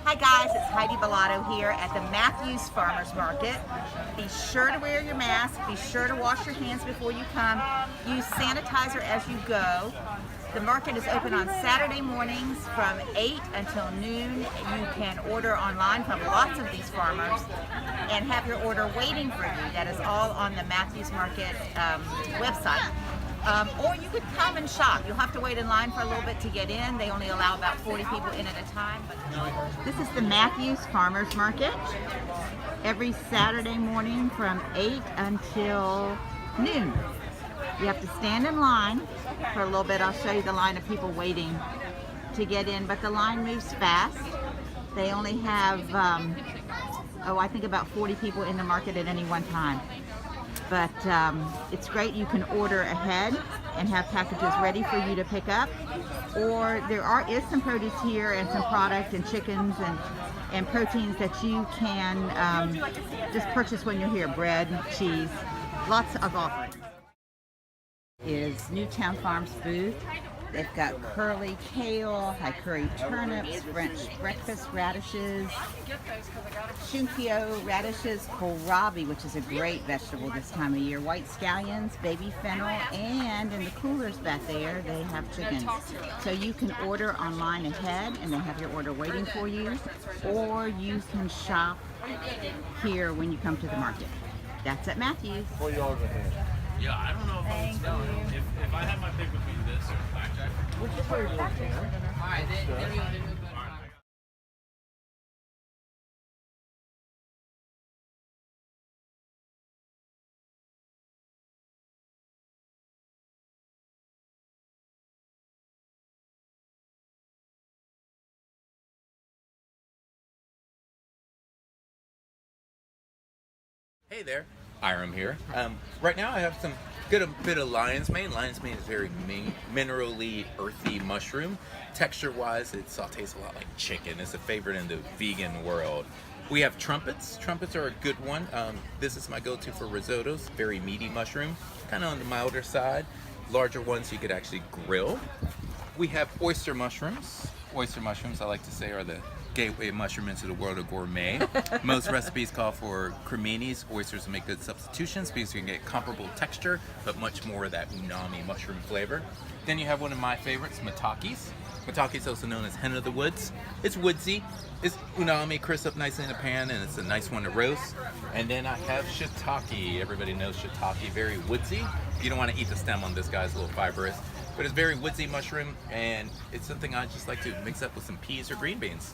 Hi guys, it's Heidi Billotto here at the Matthews Farmers Market. Be sure to wear your mask, be sure to wash your hands before you come, use sanitizer as you go. The market is open on Saturday mornings from 8 until noon. You can order online from lots of these farmers and have your order waiting for you. That is all on the Matthews Market website. Or you could come and shop. You'll have to wait in line for a little bit to get in. They only allow about 40 people in at a time. This is the Matthews Farmers Market. Every Saturday morning from 8 until noon. You have to stand in line for a little bit. I'll show you the line of people waiting to get in, but the line moves fast. They only have, I think about 40 people in the market at any one time. But it's great. You can order ahead and have packages ready for you to pick up. Or there is some produce here and some product and chickens and proteins that you can just purchase when you're here. Bread, cheese, lots of offerings. Is Newtown Farms booth. They've got curly kale, high curry turnips, French breakfast radishes, Shunkio radishes, kohlrabi, which is a great vegetable this time of year, white scallions, baby fennel, and in the coolers back there, they have chickens. So you can order online ahead and they have your order waiting for you, or you can shop here when you come to the market. That's at Matthews. Yeah, I don't know if I'm selling. If I had my pick between this or blackjack, which is where you're looking at. All right, there we go. Hey there. Iram here. Right now I have some good bit of lion's mane. Lion's mane is very minerally, earthy mushroom. Texture-wise, it sautés a lot like chicken. It's a favorite in the vegan world. We have trumpets. Trumpets are a good one. This is my go-to for risottos. Very meaty mushroom, kind of on the milder side. Larger ones you could actually grill. We have oyster mushrooms. Oyster mushrooms, I like to say, are the gateway mushroom into the world of gourmet. Most recipes call for creminis. Oysters will make good substitutions because you can get comparable texture, but much more of that umami mushroom flavor. Then you have one of my favorites, matakis. Mataki is also known as hen of the woods. It's woodsy, it's umami, crisp up nicely in a pan, and it's a nice one to roast. And then I have shiitake. Everybody knows shiitake, very woodsy. You don't want to eat the stem on this guy, it's a little fibrous. But it's very woodsy mushroom, and it's something I just like to mix up with some peas or green beans.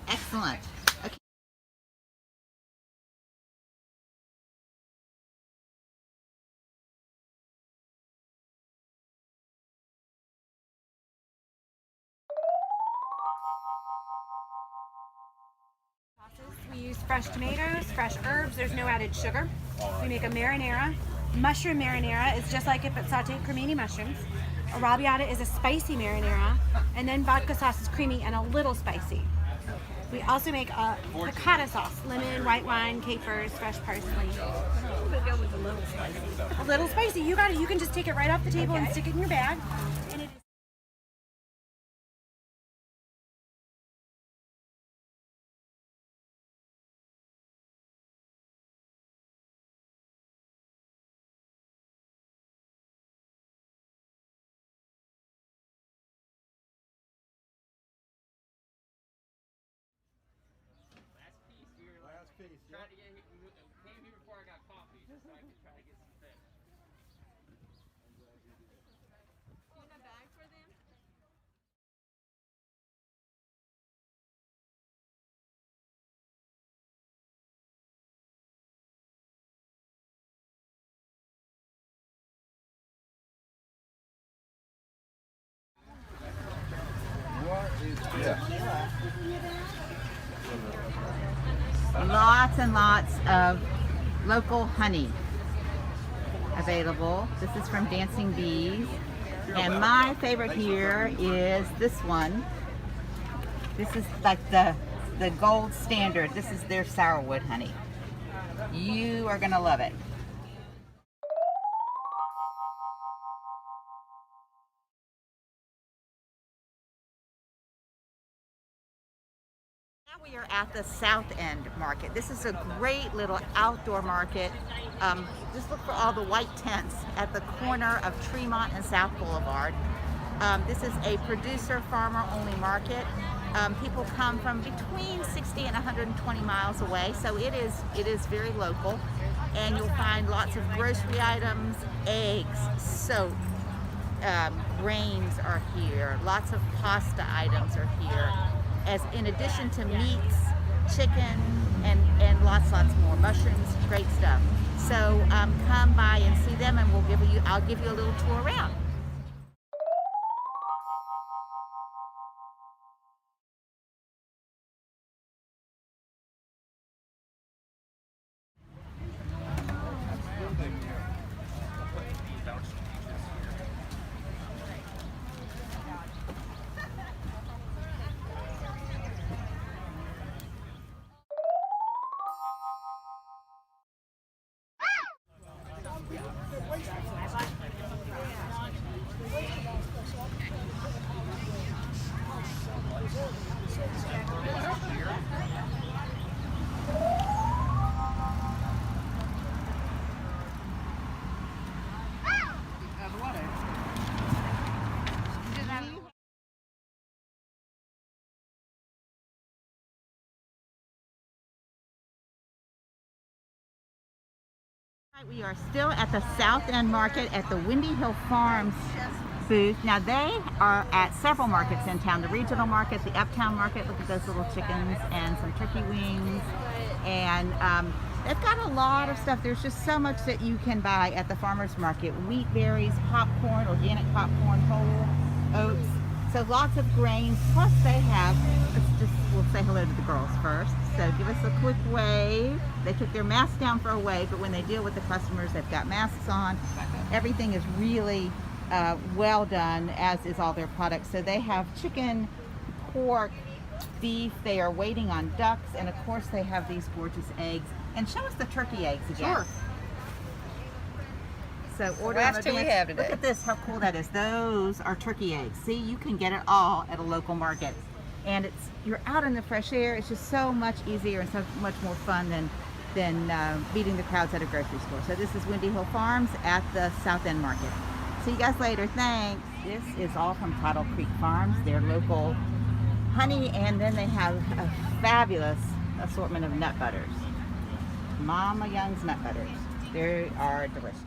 Excellent. Okay. We use fresh tomatoes, fresh herbs. There's no added sugar. We make a marinara. Mushroom marinara is just like if it's sauteed cremini mushrooms. Arrabbiata is a spicy marinara, and then vodka sauce is creamy and a little spicy. We also make a piccata sauce, lemon, white wine, capers, fresh parsley. We'll go with a little spicy. A little spicy. You got it. You can just take it right off the table and stick it in your bag. And it is Trying to get here, came here before I got coffee, just so I could try to get some fish. You want a bag for them? Lots and lots of local honey available. This is from Dancing Bees. And my favorite here is this one. This is like the gold standard. This is their sourwood honey. You are gonna love it. We are at the South End Market. This is a great little outdoor market. Just look for all the white tents at the corner of Tremont and South Boulevard. This is a producer farmer only market. People come from between 60 and 120 miles away, so it is very local. And you'll find lots of grocery items, eggs, soap, grains are here. Lots of pasta items are here. As in addition to meats, chicken, and lots more. Mushrooms, great stuff. So come by and see them, and I'll give you a little tour around. We are still at the South End Market at the Windy Hill Farms booth. Now they are at several markets in town. The regional market, the uptown market, look at those little chickens and some turkey wings. And they've got a lot of stuff. There's just so much that you can buy at the farmer's market. Wheat berries, popcorn, organic popcorn, whole oats. So lots of grains. Plus they have, we'll say hello to the girls first. So give us a quick wave. They took their masks down for a wave, but when they deal with the customers, they've got masks on. Everything is really well done, as is all their products. So they have chicken, pork, beef. They are waiting on ducks, and of course they have these gorgeous eggs. And show us the turkey eggs again. Sure. So order Last in two we advance. have today. Look at this, how cool that is. Those are turkey eggs. See, you can get it all at a local market. And you're out in the fresh air. It's just so much easier and so much more fun than beating the crowds at a grocery store. So this is Windy Hill Farms at the South End Market. See you guys later, thanks. This is all from Cottle Creek Farms, their local honey, and then they have a fabulous assortment of nut butters. Mama Young's nut butters. They are delicious.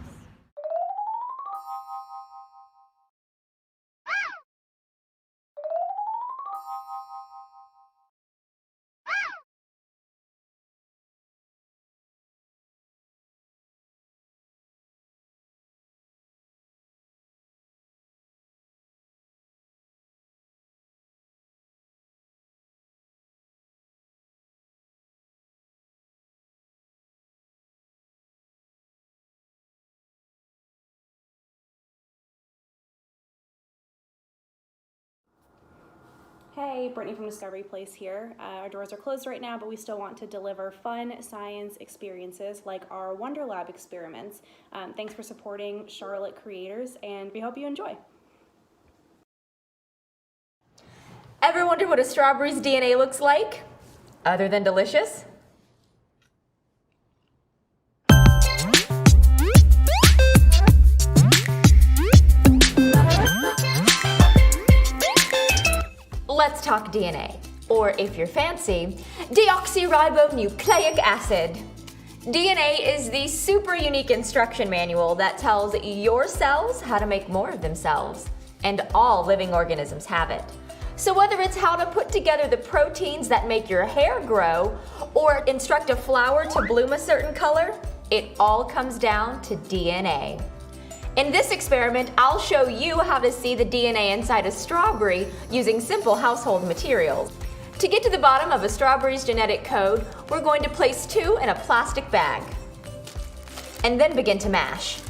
Hey, Brittany from Discovery Place here. Our doors are closed right now, but we still want to deliver fun science experiences like our Wonder Lab experiments. Thanks for supporting Charlotte creators, and we hope you enjoy. Ever wonder what a strawberry's DNA looks like? Other than delicious? Let's talk DNA, or if you're fancy, deoxyribonucleic acid. DNA is the super unique instruction manual that tells your cells how to make more of themselves, and all living organisms have it. So whether it's how to put together the proteins that make your hair grow, or instruct a flower to bloom a certain color, it all comes down to DNA. In this experiment, I'll show you how to see the DNA inside a strawberry using simple household materials. To get to the bottom of a strawberry's genetic code, we're going to place 2 in a plastic bag, and then begin to mash.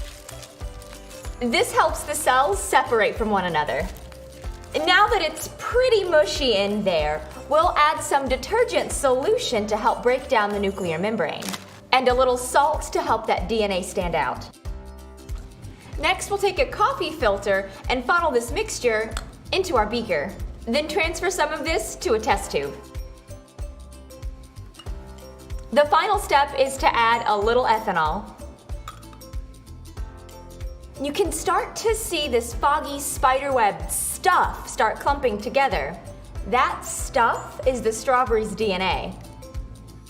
This helps the cells separate from one another. Now that it's pretty mushy in there, we'll add some detergent solution to help break down the nuclear membrane, and a little salt to help that DNA stand out. Next, we'll take a coffee filter and funnel this mixture into our beaker. Then transfer some of this to a test tube. The final step is to add a little ethanol. You can start to see this foggy spiderweb stuff start clumping together. That stuff is the strawberry's DNA.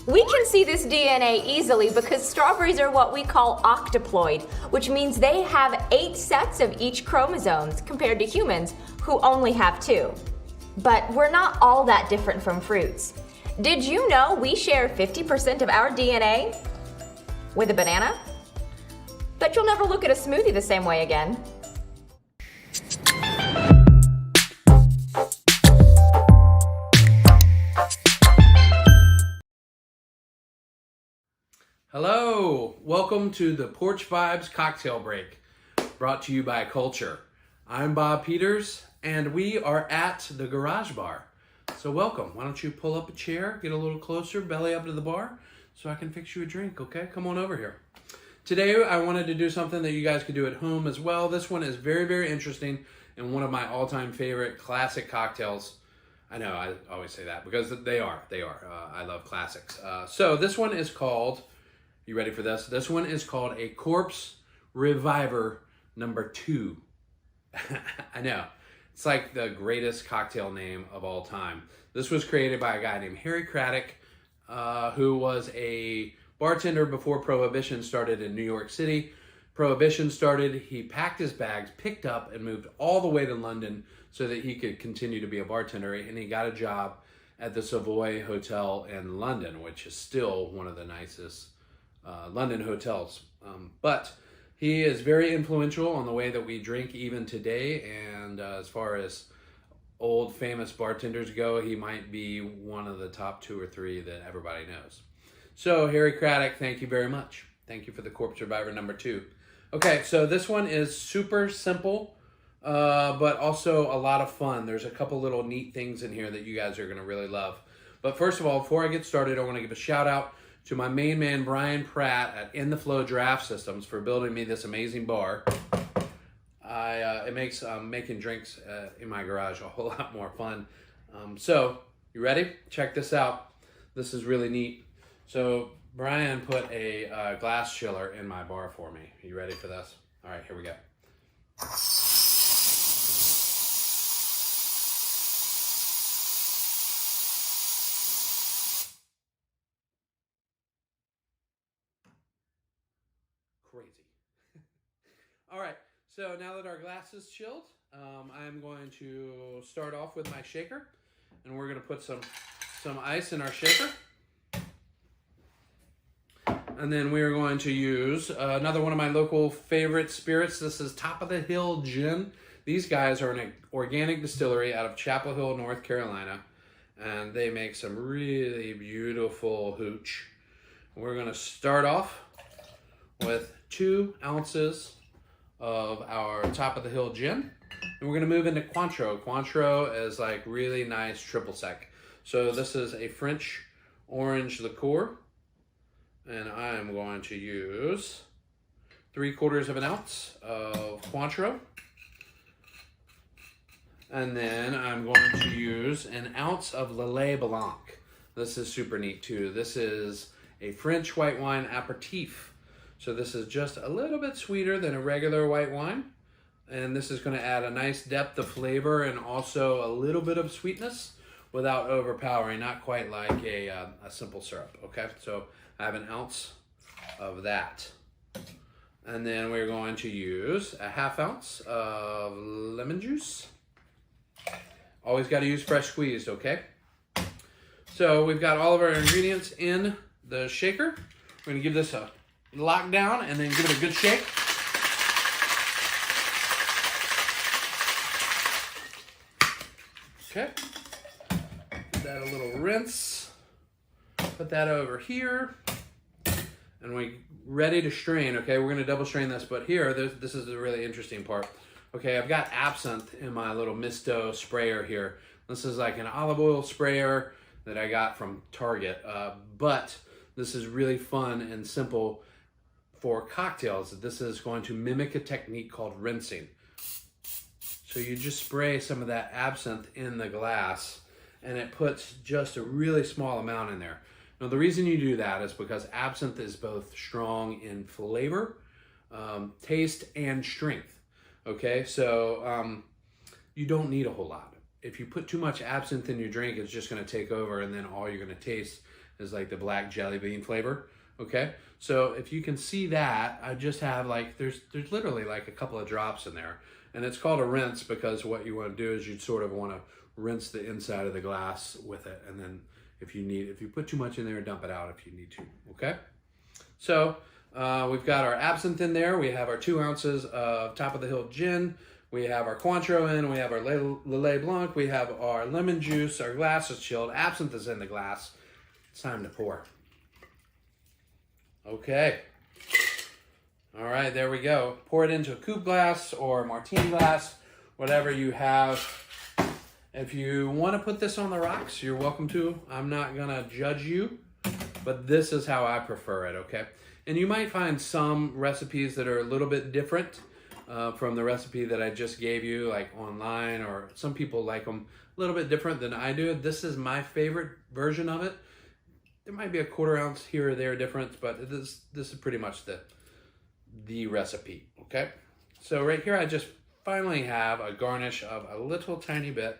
We can see this DNA easily because strawberries are what we call octoploid, which means they have 8 sets of each chromosomes compared to humans who only have 2. But we're not all that different from fruits. Did you know we share 50% of our DNA with a banana? Bet you'll never look at a smoothie the same way again. Hello, welcome to the Porch Vibes Cocktail Break, brought to you by Culture. I'm Bob Peters, and we are at the Garage Bar. So welcome. Why don't you pull up a chair, get a little closer, belly up to the bar, so I can fix you a drink, okay? Come on over here. Today, I wanted to do something that you guys could do at home as well. This one is very, very interesting and one of my all-time favorite classic cocktails. I know, I always say that because they are. I love classics. So this one is called... You ready for this? This one is called a Corpse Reviver number 2. I know. It's like the greatest cocktail name of all time. This was created by a guy named Harry Craddock, who was a bartender before Prohibition started in New York City. Prohibition started, he packed his bags, picked up, and moved all the way to London so that he could continue to be a bartender. And he got a job at the Savoy Hotel in London, which is still one of the nicest London hotels. But he is very influential on the way that we drink even today, and as far as old famous bartenders go, he might be one of the top 2 or 3 that everybody knows. So Harry Craddock, thank you very much. Thank you for the Corpse Survivor number 2. Okay, so this one is super simple, but also a lot of fun. There's a couple little neat things in here that you guys are going to really love. But first of all, before I get started, I want to give a shout out to my main man, Brian Pratt at In the Flow Draft Systems for building me this amazing bar. It makes making drinks in my garage a whole lot more fun. So, you ready? Check this out. This is really neat. So, Brian put a glass chiller in my bar for me. Are you ready for this? All right, here we go. Crazy. All right, so now that our glass is chilled, I'm going to start off with my shaker, and we're going to put some ice in our shaker. And then we're going to use another one of my local favorite spirits. This is Top of the Hill Gin. These guys are an organic distillery out of Chapel Hill, North Carolina, and they make some really beautiful hooch. We're going to start off with 2 ounces of our Top of the Hill Gin, and we're going to move into Cointreau. Cointreau is like really nice triple sec. So this is a French orange liqueur. And I am going to use 3/4 of an ounce of Cointreau. And then I'm going to use an ounce of Lillet Blanc. This is super neat too. This is a French white wine aperitif. So this is just a little bit sweeter than a regular white wine. And this is going to add a nice depth of flavor and also a little bit of sweetness without overpowering, not quite like a simple syrup, okay? So I have an ounce of that. And then we're going to use a 1/2 ounce of lemon juice. Always got to use fresh squeezed, okay? So we've got all of our ingredients in the shaker. We're going to give this a lockdown and then give it a good shake. Okay. Give that a little rinse. Put that over here. And we're ready to strain, okay? We're gonna double strain this, but here, this is the really interesting part. Okay, I've got absinthe in my little Misto sprayer here. This is like an olive oil sprayer that I got from Target, but this is really fun and simple for cocktails. This is going to mimic a technique called rinsing. So you just spray some of that absinthe in the glass, and it puts just a really small amount in there. Now, the reason you do that is because absinthe is both strong in flavor, taste, and strength. Okay, so you don't need a whole lot. If you put too much absinthe in your drink, it's just going to take over, and then all you're going to taste is like the black jelly bean flavor. Okay, so if you can see that, I just have like, there's literally like a couple of drops in there. And it's called a rinse because what you want to do is you'd sort of want to rinse the inside of the glass with it. And then if you put too much in there, dump it out if you need to, okay? So we've got our absinthe in there. We have our 2 ounces of Top of the Hill gin. We have our Cointreau in. We have our Lillet Blanc. We have our lemon juice. Our glass is chilled. Absinthe is in the glass. It's time to pour. Okay. All right, there we go. Pour it into a coupe glass or a martini glass, whatever you have. If you want to put this on the rocks, you're welcome to. I'm not going to judge you, but this is how I prefer it, okay? And you might find some recipes that are a little bit different from the recipe that I just gave you, like online, or some people like them a little bit different than I do. This is my favorite version of it. There might be a 1/4 ounce here or there difference, but this is pretty much the recipe, okay? So right here, I just finally have a garnish of a little tiny bit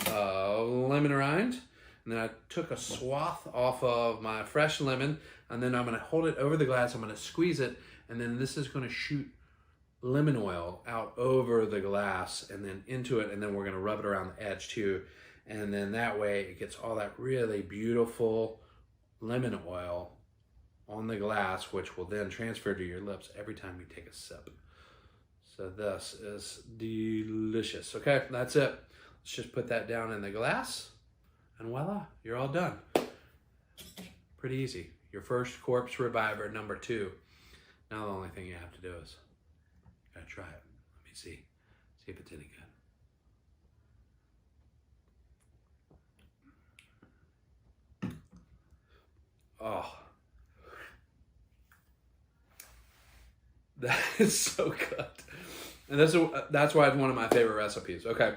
of lemon rind. And then I took a swath off of my fresh lemon, and then I'm gonna hold it over the glass, I'm gonna squeeze it, and then this is gonna shoot lemon oil out over the glass and then into it, and then we're gonna rub it around the edge too. And then that way it gets all that really beautiful lemon oil on the glass, which will then transfer to your lips every time you take a sip. So this is delicious. Okay, that's it. Let's just put that down in the glass, and voila, you're all done. Pretty easy. Your first corpse reviver, number 2. Now the only thing you have to do is, gotta try it. Let me see if it's any good. Oh, that is so good. And that's why it's one of my favorite recipes. Okay,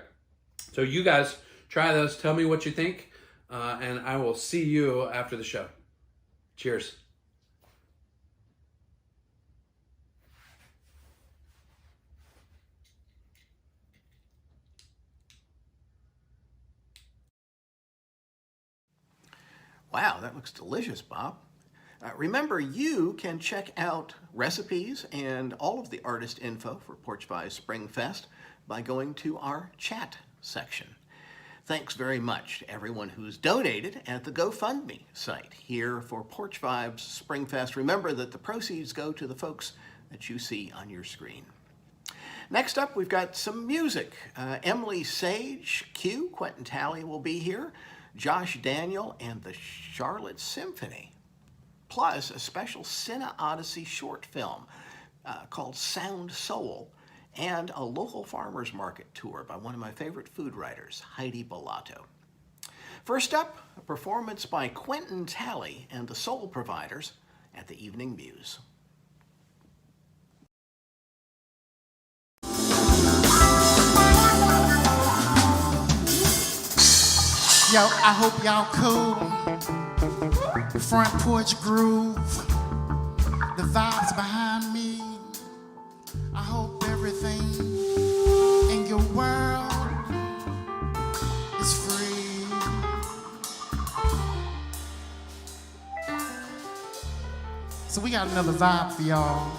so you guys try this. Tell me what you think, and I will see you after the show. Cheers. Wow, that looks delicious, Bob. Remember, you can check out recipes and all of the artist info for Porch Vibes Spring Fest by going to our chat section. Thanks very much to everyone who's donated at the GoFundMe site here for Porch Vibes Spring Fest. Remember that the proceeds go to the folks that you see on your screen. Next up, we've got some music. Emily Sage, Q, Quentin Talley will be here, Josh Daniel, and the Charlotte Symphony. Plus a special CineOdyssey short film called Sound Soul, and a local farmers market tour by one of my favorite food writers, Heidi Billotto. First up, a performance by Quentin Talley and the Soul Providers at the Evening Muse. Yo, I hope y'all cool. Front porch groove, the vibes behind me. I hope everything in your world is free. So we got another vibe for y'all,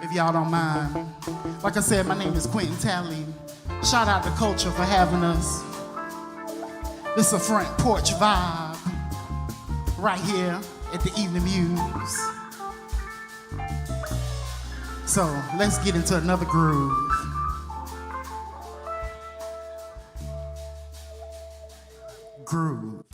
if y'all don't mind. Like I said, my name is Quentin Talley. Shout out to Culture for having us. This is a front porch vibe right here at the Evening Muse. So let's get into another groove. Groove.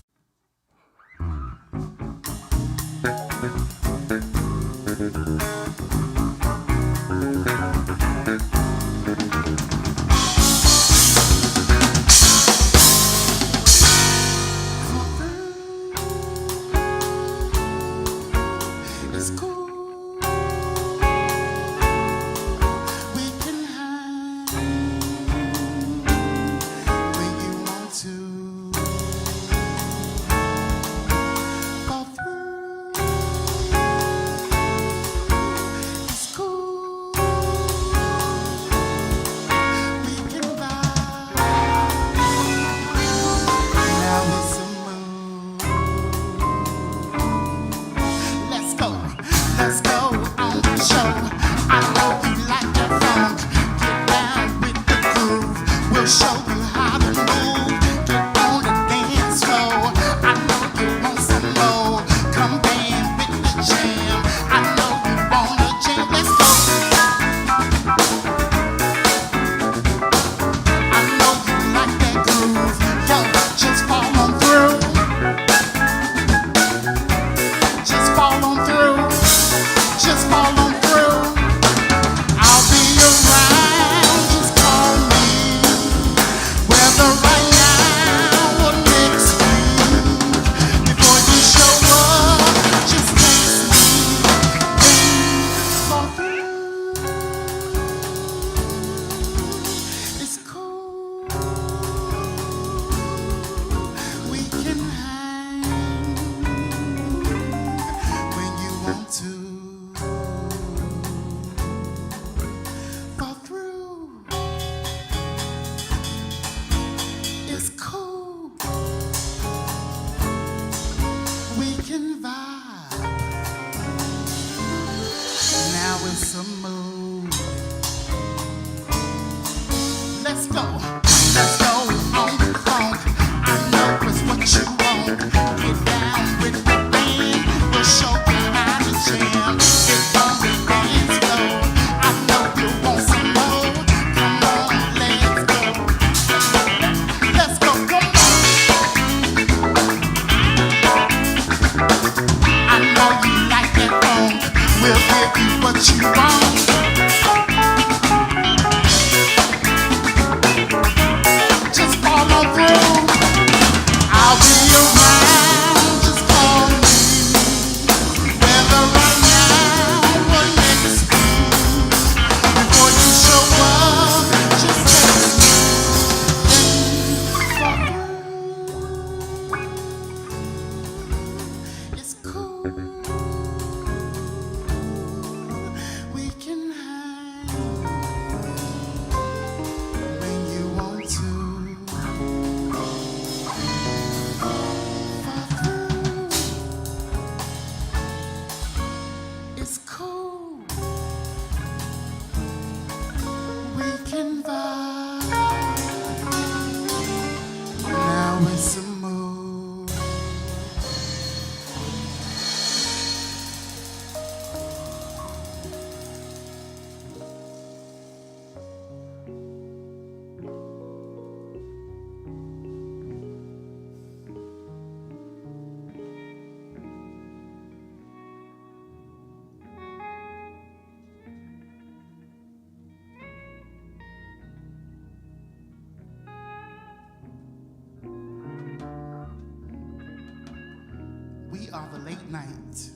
the late night.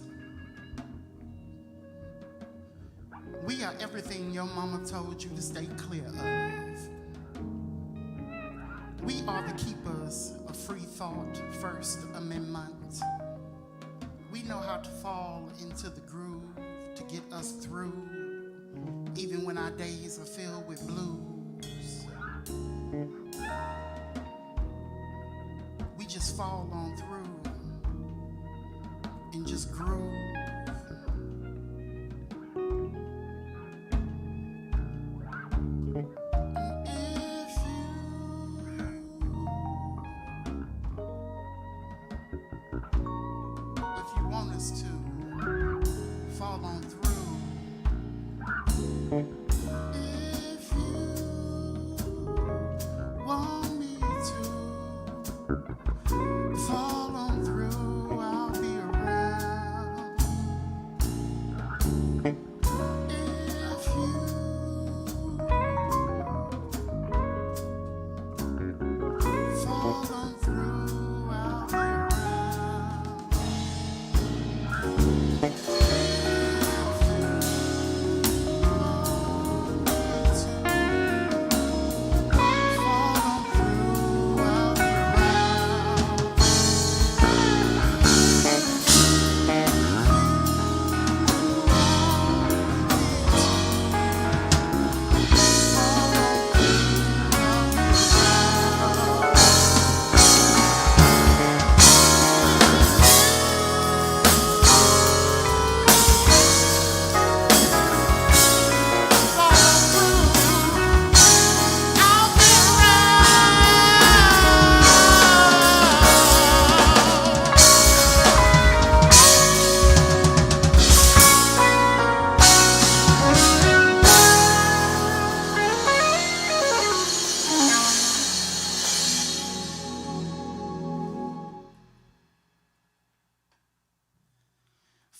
We are everything your mama told you to stay clear of. We are the keepers of free thought, First Amendment. We know how to fall into the groove to get us through, even when our days are filled with blues. We just fall on through and just groove. If you want us to fall on through, if you want me to fall on through, I'll be around. If you fall on through, I'll be around.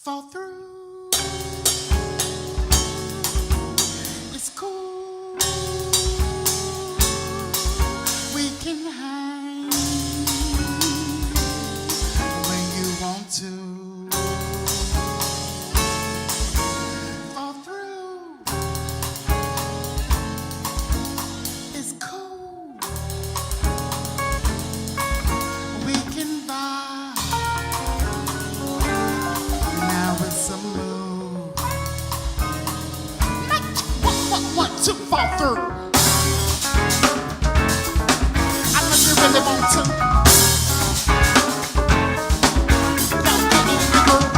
Fall through. It's cool. We can hang when you want to. Fall through. It's cool. We can vibe. Now it's a move. One, two, fall through. I know you really want to. Now get in the groove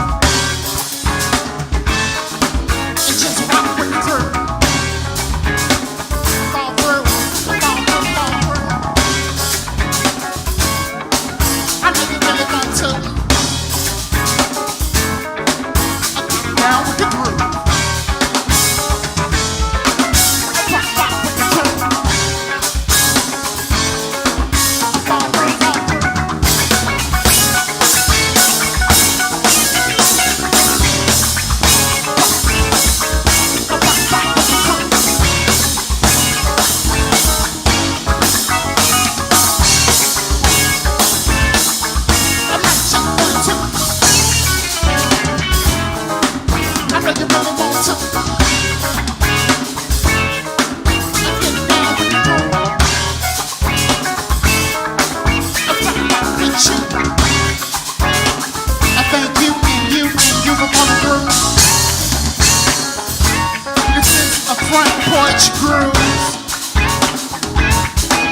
and just rock with the crew. Fall through, fall through, fall through. I know you really want to. Down with the groove. Rock, rock with the crew. Fall through, fall through. Rock, rock with the crew. I'm not just one, two. I know you really want to. Get down with the groove. I'm rock with you. I thank you and you for coming through. This is a front porch groove.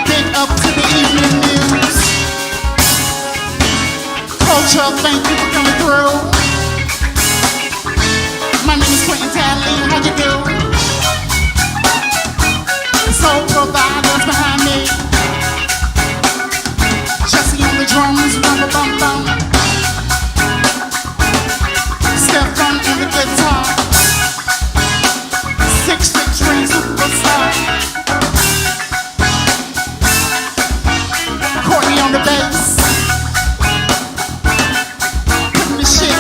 Big up to the evening news. Culture, thank you for coming through. My name is Quentin, how you do? Soul providers behind me. Jesse on the drums, rumba bum bum. Stefan on the guitar. 6'6" ring superstar. Courtney on the bass. Putting the shit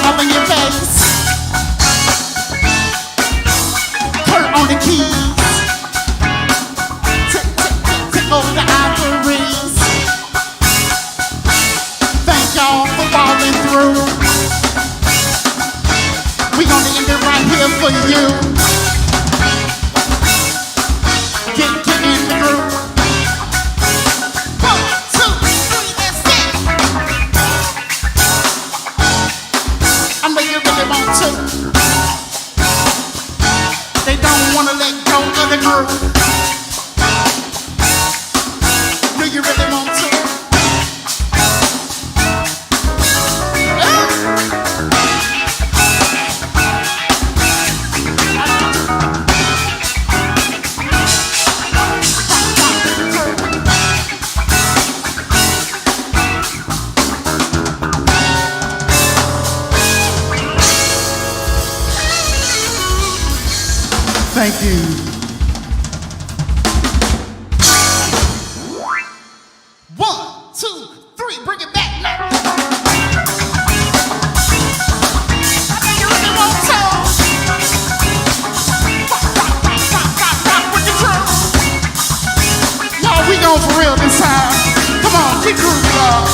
Do you really want to? Thank you. One, two, three, bring it back now. I know you really want to. Rock with the crew. Y'all, we going for real this time. Come on, keep grooving, y'all.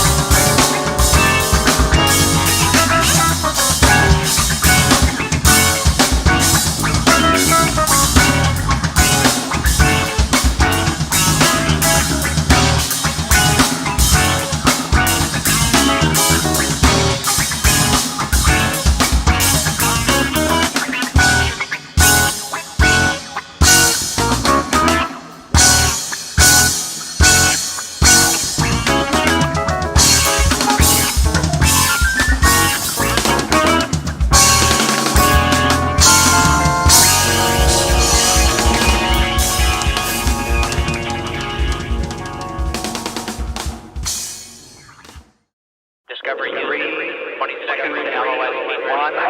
Discovery 3, 20 seconds, LOS 1, 0,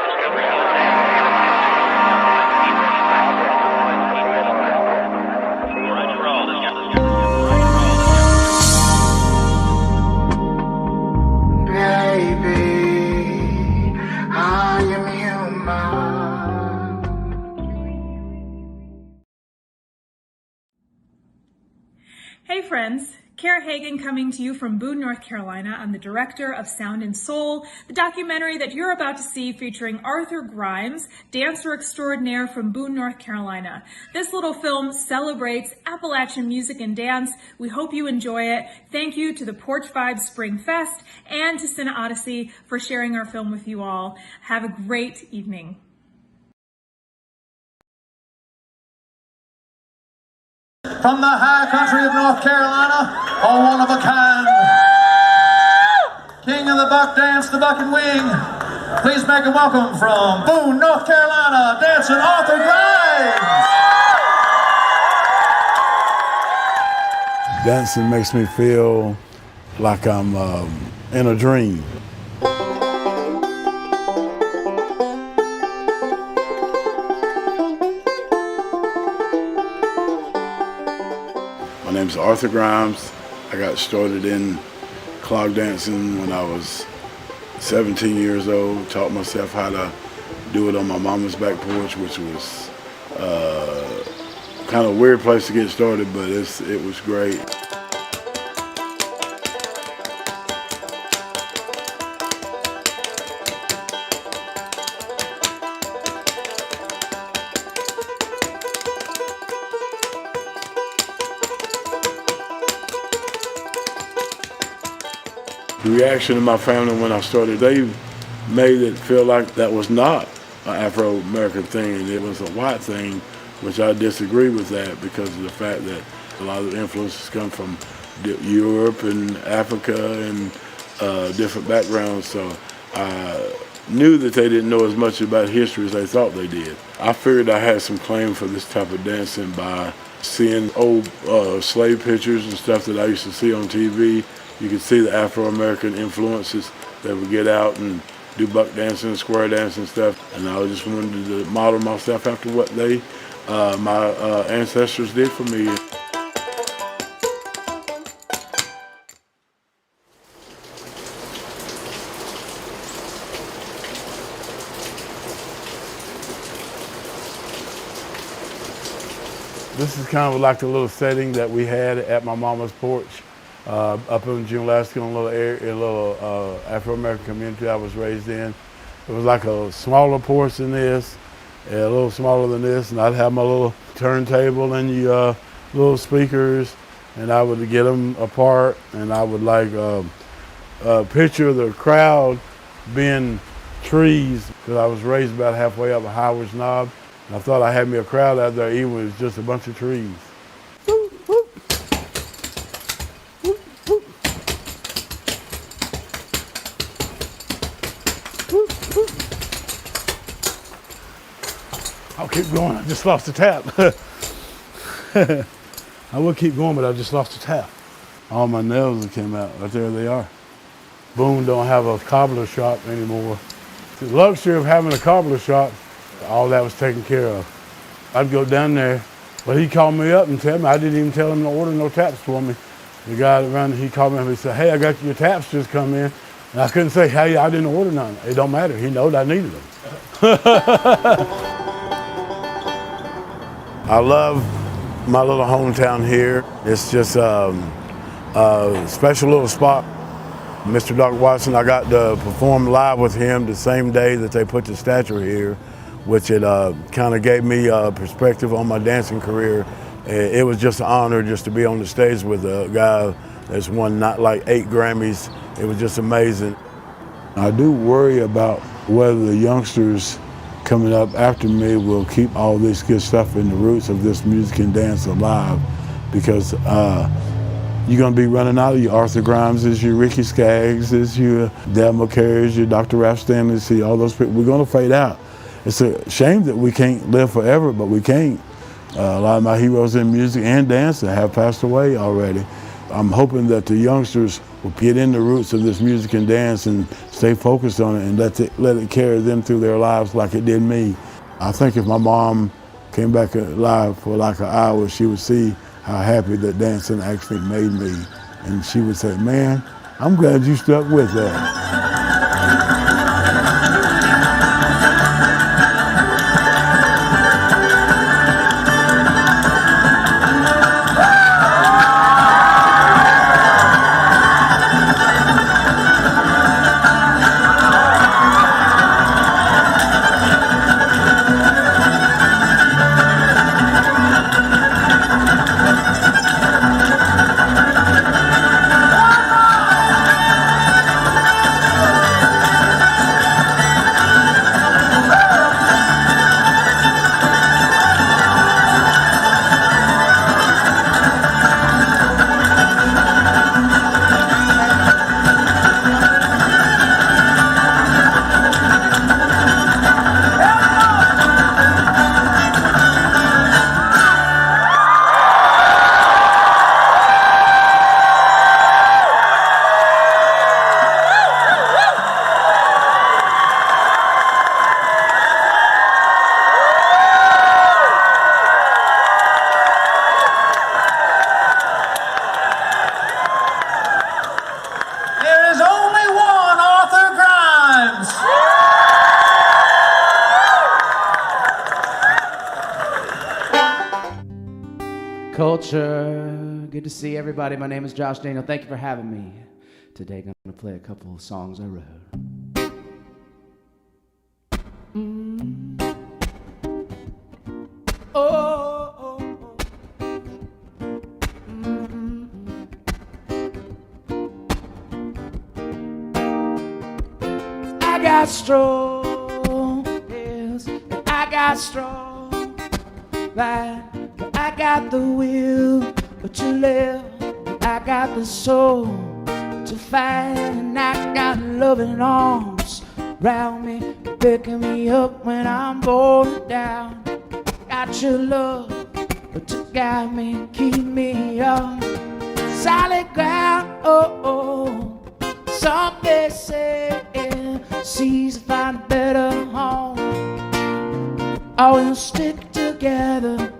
Discovery Baby, I am human. Hey friends, Kara Hagan coming to you from Boone, North Carolina. I'm the director of Sound and Soul, the documentary that you're about to see featuring Arthur Grimes, dancer extraordinaire from Boone, North Carolina. This little film celebrates Appalachian music and dance. We hope you enjoy it. Thank you to the Porch Vibes Spring Fest and to CineOdyssey for sharing our film with you all. Have a great evening. From the high country of North Carolina, a one of a kind. King of the buck dance, the buck and wing. Please make a welcome from Boone, North Carolina, dancing Arthur Grimes. Dancing makes me feel like I'm in a dream. My name's Arthur Grimes. I got started in clog dancing when I was 17 years old. Taught myself how to do it on my mama's back porch, which was kind of a weird place to get started, but it was great. The reaction of my family when I started, they made it feel like that was not an Afro-American thing and it was a white thing, which I disagree with that because of the fact that a lot of the influences come from Europe and Africa and different backgrounds. So I knew that they didn't know as much about history as they thought they did. I figured I had some claim for this type of dancing by seeing old slave pictures and stuff that I used to see on TV. You could see the Afro-American influences that would get out and do buck dancing, square dancing and stuff. And I just wanted to model myself after what my ancestors did for me. This is kind of like a little setting that we had at my mama's porch. Up in Junelasca, in a little Afro-American community I was raised in. It was like a smaller porch than this, a little smaller than this, and I'd have my little turntable and little speakers, and I would get them apart, and I would picture the crowd being trees, because I was raised about halfway up a Howard's Knob, I thought I had me a crowd out there, even when it was just a bunch of trees. I'll keep going, I just lost the tap. I would keep going, but I just lost the tap. All my nails that came out, right there they are. Boone don't have a cobbler shop anymore. The luxury of having a cobbler shop, all that was taken care of. I'd go down there, but he called me up and tell me, I didn't even tell him to order no taps for me. The guy that ran, he called me up and he said, hey, I got your taps just come in. And I couldn't say, hey, I didn't order none. It don't matter, he knowed I needed them. I love my little hometown here. It's just a special little spot. Mr. Doc Watson, I got to perform live with him the same day that they put the statue here, which it kind of gave me a perspective on my dancing career. It was just an honor just to be on the stage with a guy that's won not like 8 Grammys. It was just amazing. I do worry about whether the youngsters coming up after me will keep all this good stuff in the roots of this music and dance alive, because you're going to be running out of your Arthur Grimeses, your Ricky Skaggs, your Dale McCarys, your Dr. Ralph Stanley, all those people. We're going to fade out. It's a shame that we can't live forever, but we can't. A lot of my heroes in music and dancing have passed away already. I'm hoping that the youngsters will get in the roots of this music and dance and stay focused on it and let it carry them through their lives like it did me. I think if my mom came back alive for like an hour, she would see how happy that dancing actually made me. And she would say, man, I'm glad you stuck with that. Culture. Good to see everybody. My name is Josh Daniel. Thank you for having me. Today I'm going to play a couple of songs I wrote. I got strong pills, and I got strong light. I got the will to live, I got the soul to fight, and I got loving arms around me, picking me up when I'm falling down. Got your love to guide me, keep me on solid ground. Some may say seas find a better home. Oh, we'll stick together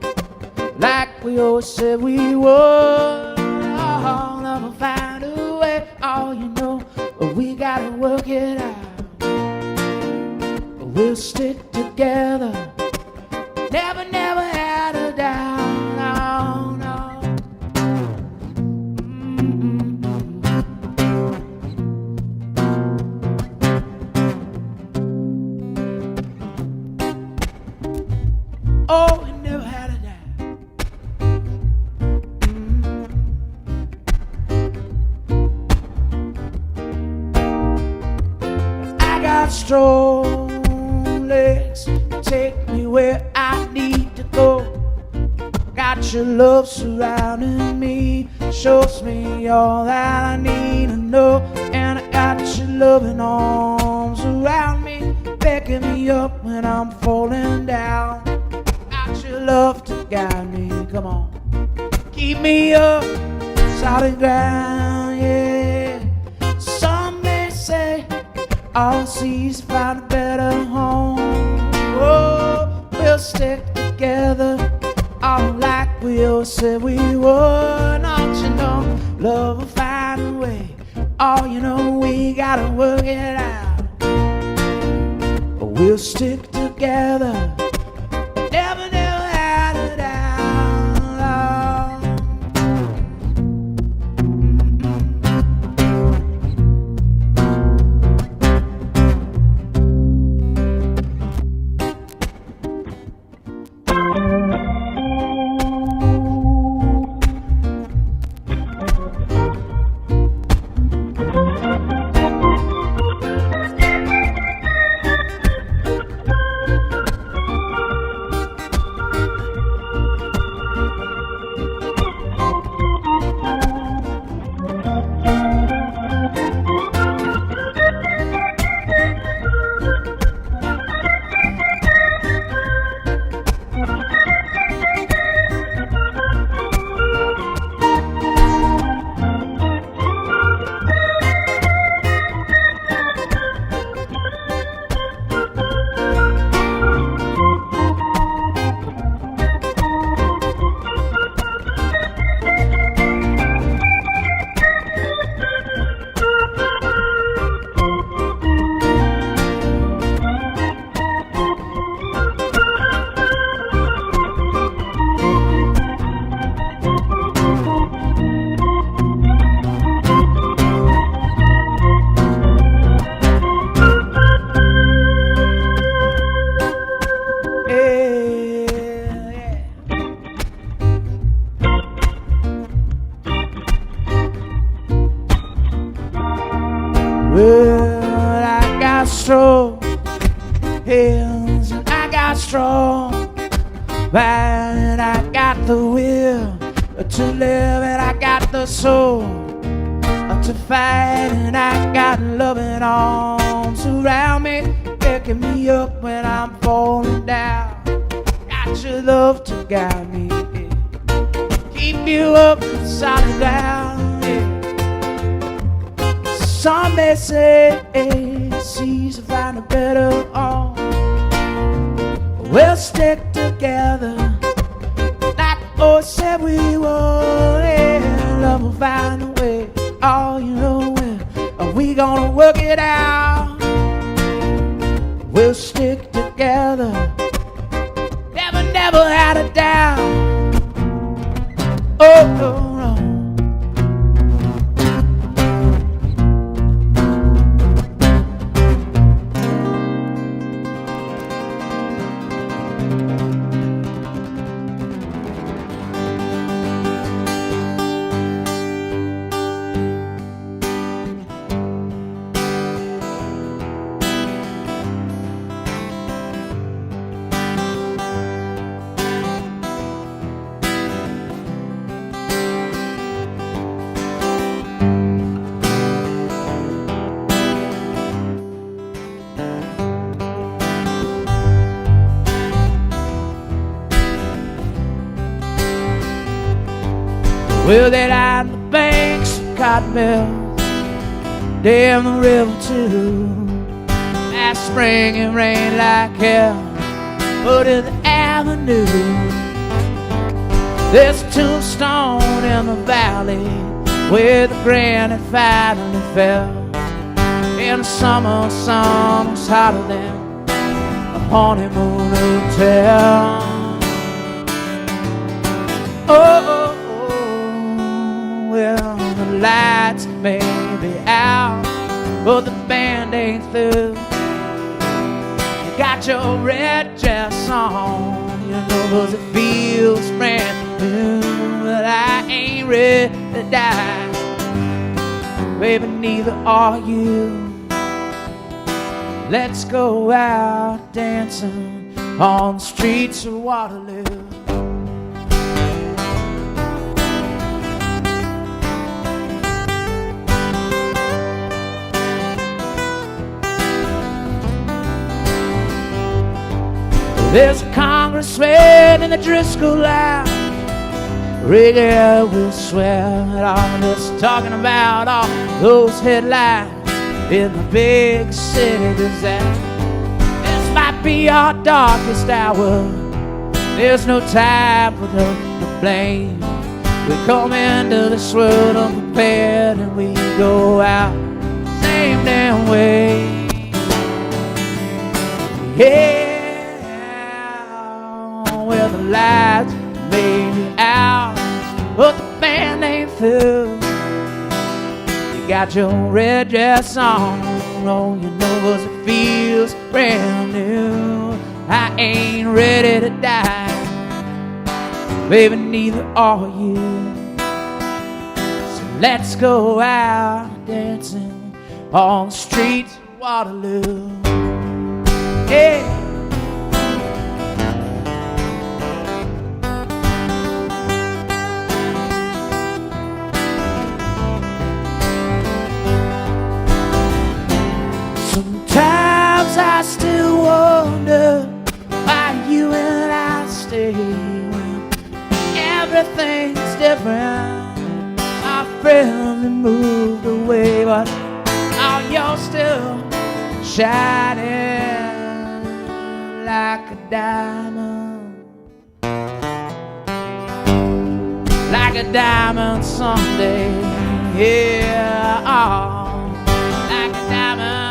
like we always said we would. Oh, never find a way. Oh, you know, we gotta work it out. We'll stick together. Never, never had a doubt. No, no. Oh, we never had a doubt. Strong legs take me where I got your love surrounding me, shows me all that I need to know. And I got your loving arms around me, backing me up when I'm falling down. Got your love to guide me, come on, keep me up, solid ground, yeah. Some may say all seas find a better home. Oh, we'll stick together, all like we all said we would. Don't you know, love will find a way. Oh, you know, we gotta work it out. We'll stick together, never had a doubt. Well, I got strong hands and I got strong mind, and I got the will to live, and I got the soul to fight, and I got loving arms around me, picking me up when I'm falling down. Got your love to guide me, keep you up solid ground, yeah. Some may say seas will find a better home. We'll stick together like oh said we would, yeah. Love will find a way. Oh, you know when we gonna work it out. We'll stick together, never had a doubt. Oh, no. Well, they line the banks of cotton mills, damn the river too. Last spring it rained like hell, but in the avenue there's a tombstone in the valley where the granite finally fell. In the summer sun was hotter than a honeymoon hotel. Oh, well, the lights may be out, but the band ain't through. You got your red dress on, you know, 'cause it feels brand new. But I ain't ready to die, baby, neither are you. Let's go out dancing on the streets of Waterloo. There's a congressman in the Driscoll Lounge. Radio will swear that I'm just talking about all those headlines in the big city disaster. This might be our darkest hour. There's no time for them to blame. We come into this world unprepared and we go out the same damn way. Yeah, well the lights may be out, but the band ain't through. You got your red dress on, all you know is it feels brand new. I ain't ready to die, baby, neither are you. So let's go out dancing on the streets of Waterloo. Yeah. Sometimes I still wonder why you and I stay when everything's different. My friends have moved away, but oh, you're still shining like a diamond, like a diamond someday. Yeah, oh, like a diamond.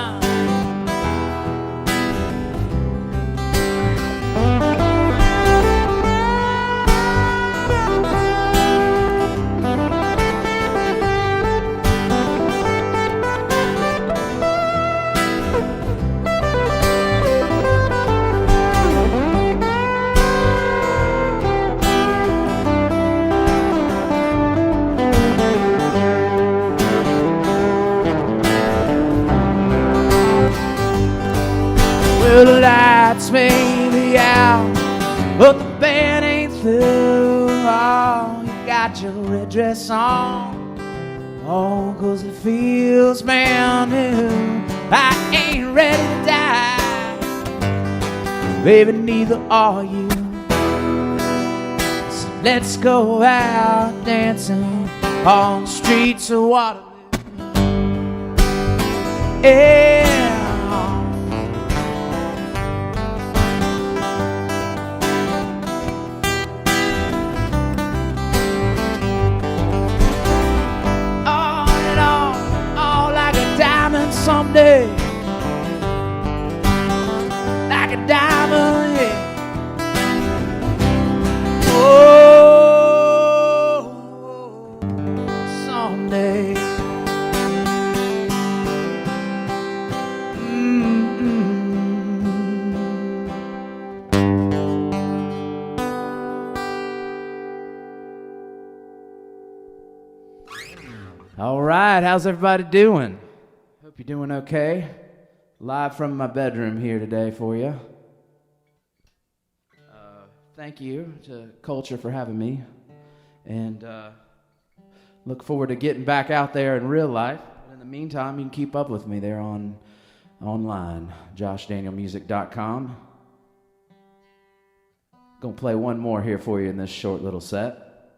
Well, the lights may be out, but the band ain't through. Oh, you got your red dress on, oh, 'cause it feels brand new. I ain't ready to die, baby, neither are you. So let's go out dancing on the streets of Waterloo. Yeah. Someday, like a diamond, yeah. Oh, someday. All right, how's everybody doing? Hope you're doing okay. Live from my bedroom here today for you. Thank you to Culture for having me. And look forward to getting back out there in real life. But in the meantime, you can keep up with me there online, joshdanielmusic.com. Gonna play one more here for you in this short little set.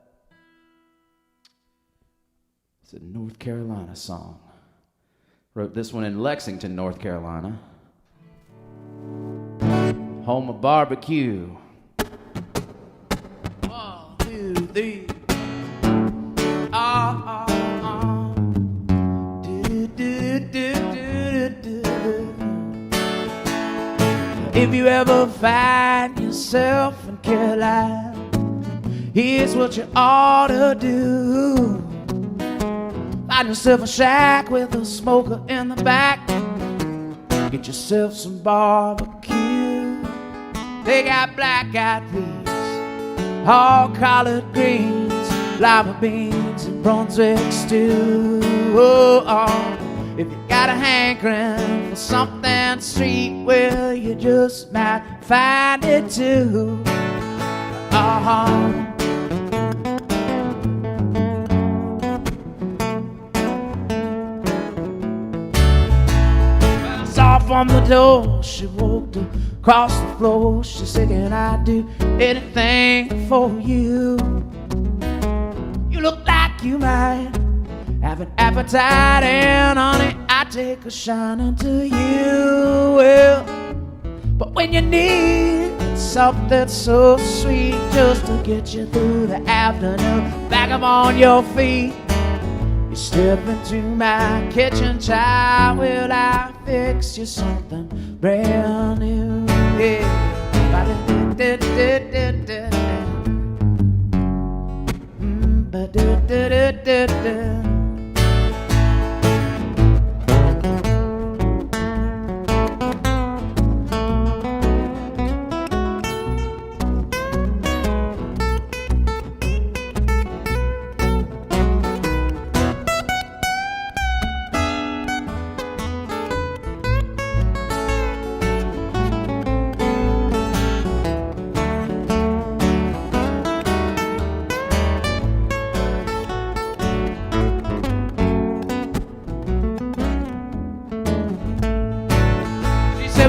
It's a North Carolina song. Wrote this one in Lexington, North Carolina. Home of barbecue. 1, 2, 3. Do, do, do, do, do. If you ever find yourself in Carolina, here's what you ought to do. Find yourself a shack with a smoker in the back. Get yourself some barbecue. They got black-eyed peas, all collard greens, lima beans, and Brunswick stew. Oh, if you got a hankering for something sweet, well, you just might find it too. From the door, she walked across the floor. She said, can I do anything for you? You look like you might have an appetite, and honey, I take a shining to you. Well, but when you need something so sweet just to get you through the afternoon, back up on your feet, you step into my kitchen, child. Will I fix you something brand new? Yeah.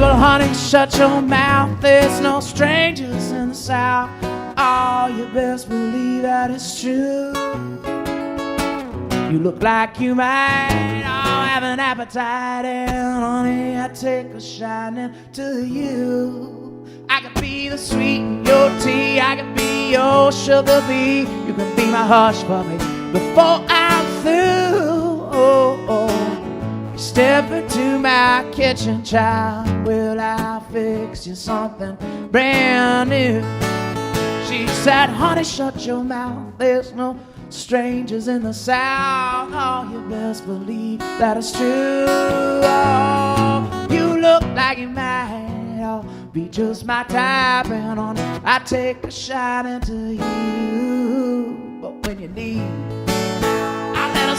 Well, honey, shut your mouth. There's no strangers in the South. Oh, you best believe that it's true. You look like you might have an appetite, and honey, I take a shining to you. I could be the sweet in your tea, I could be your sugar bee. You can be my hush puppy before I'm through. Oh, oh. Step into my kitchen, child. Will I fix you something brand new? She said, honey, shut your mouth. There's no strangers in the South. Oh, you best believe that it's true. Oh, you look like you might be just my type, and on it I take a shining to you. But when you need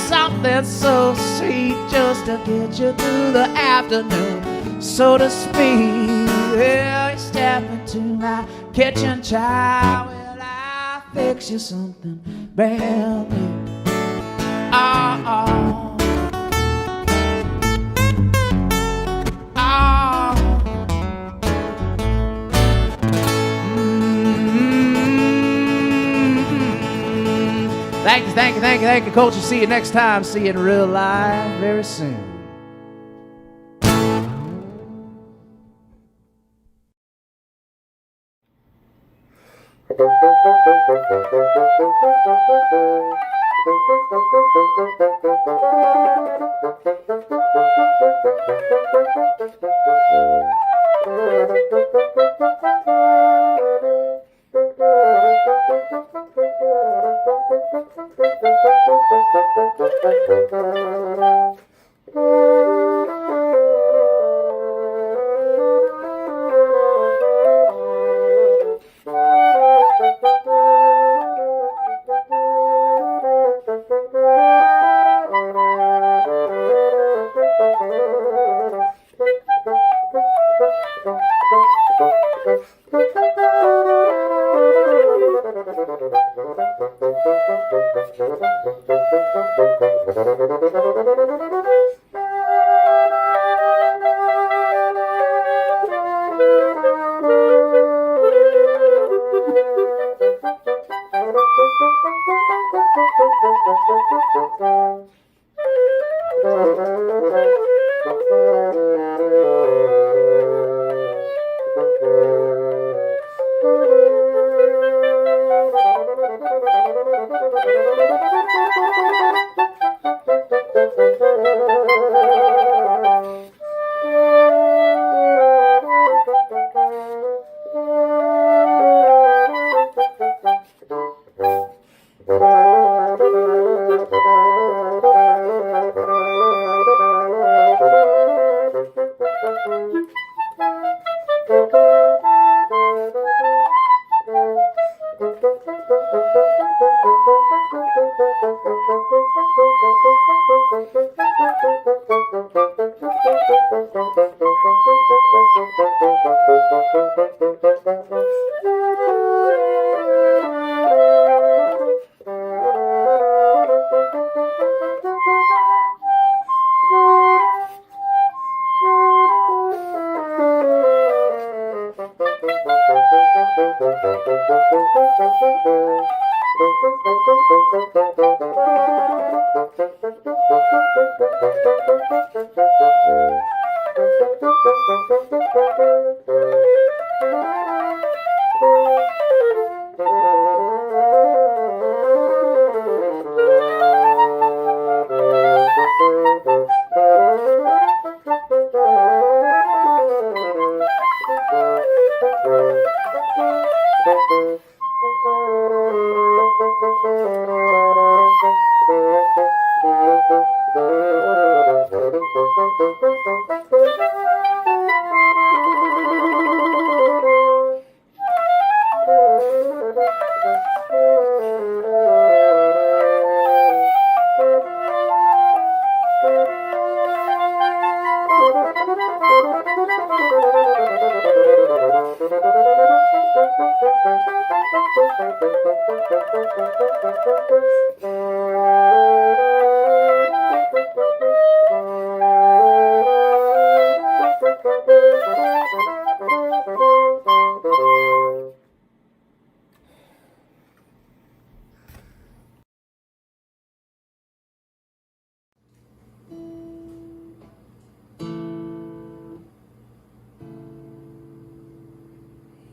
something so sweet just to get you through the afternoon, so to speak, well, you step into my kitchen, child. Will I fix you something brand new? Oh, oh. Oh. Thank you, Culture. See you next time. See you in real life very soon.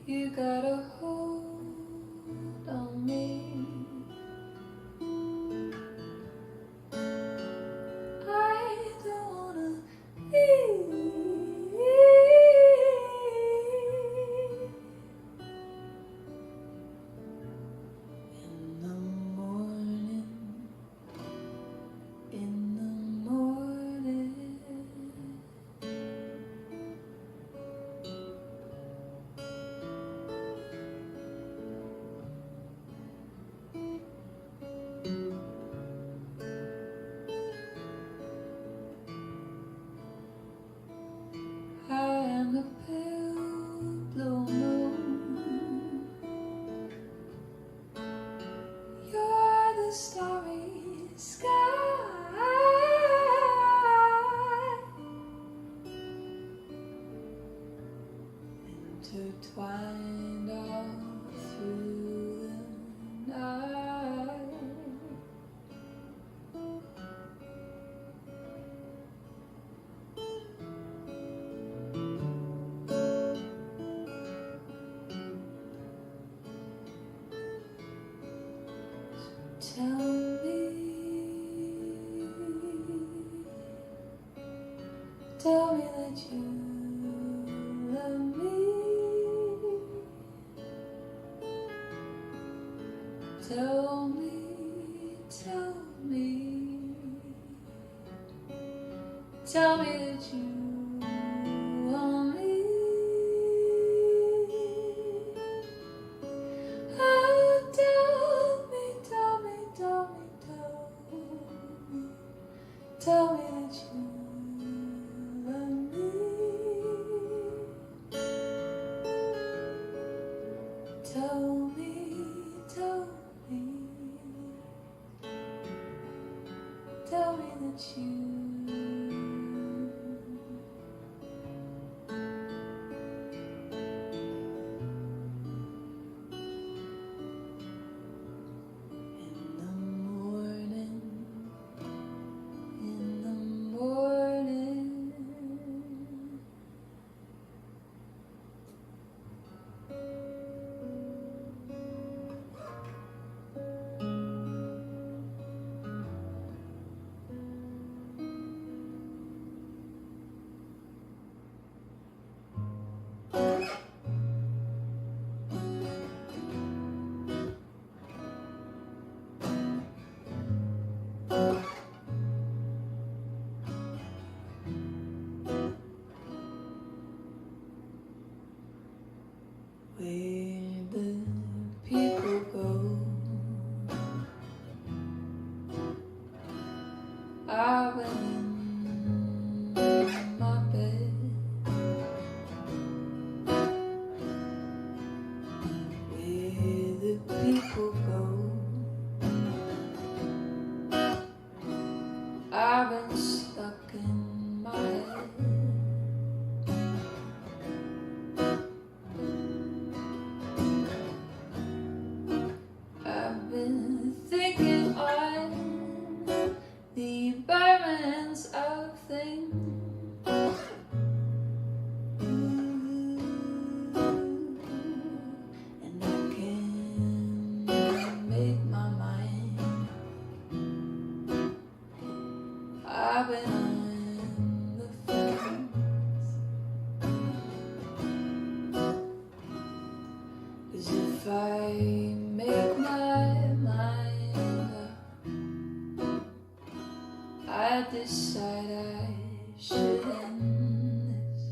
You got a hold on me. I don't wanna leave. In the morning, in the morning. I am the pale blue moon. You're the starry sky. Intertwined all through the night. Tell me that you love me. Tell me, tell me. Tell me that you want me. Oh, tell me, tell me, tell me, tell me. Tell me that you tell me, tell me that you where the people go. I went in my bed. Where the people go. I've been stuck in my head. I've been been thinking on the permanence of things. And I can make my mind. I've been on the fence. 'Cause if I make my mind up, I decide I should end this.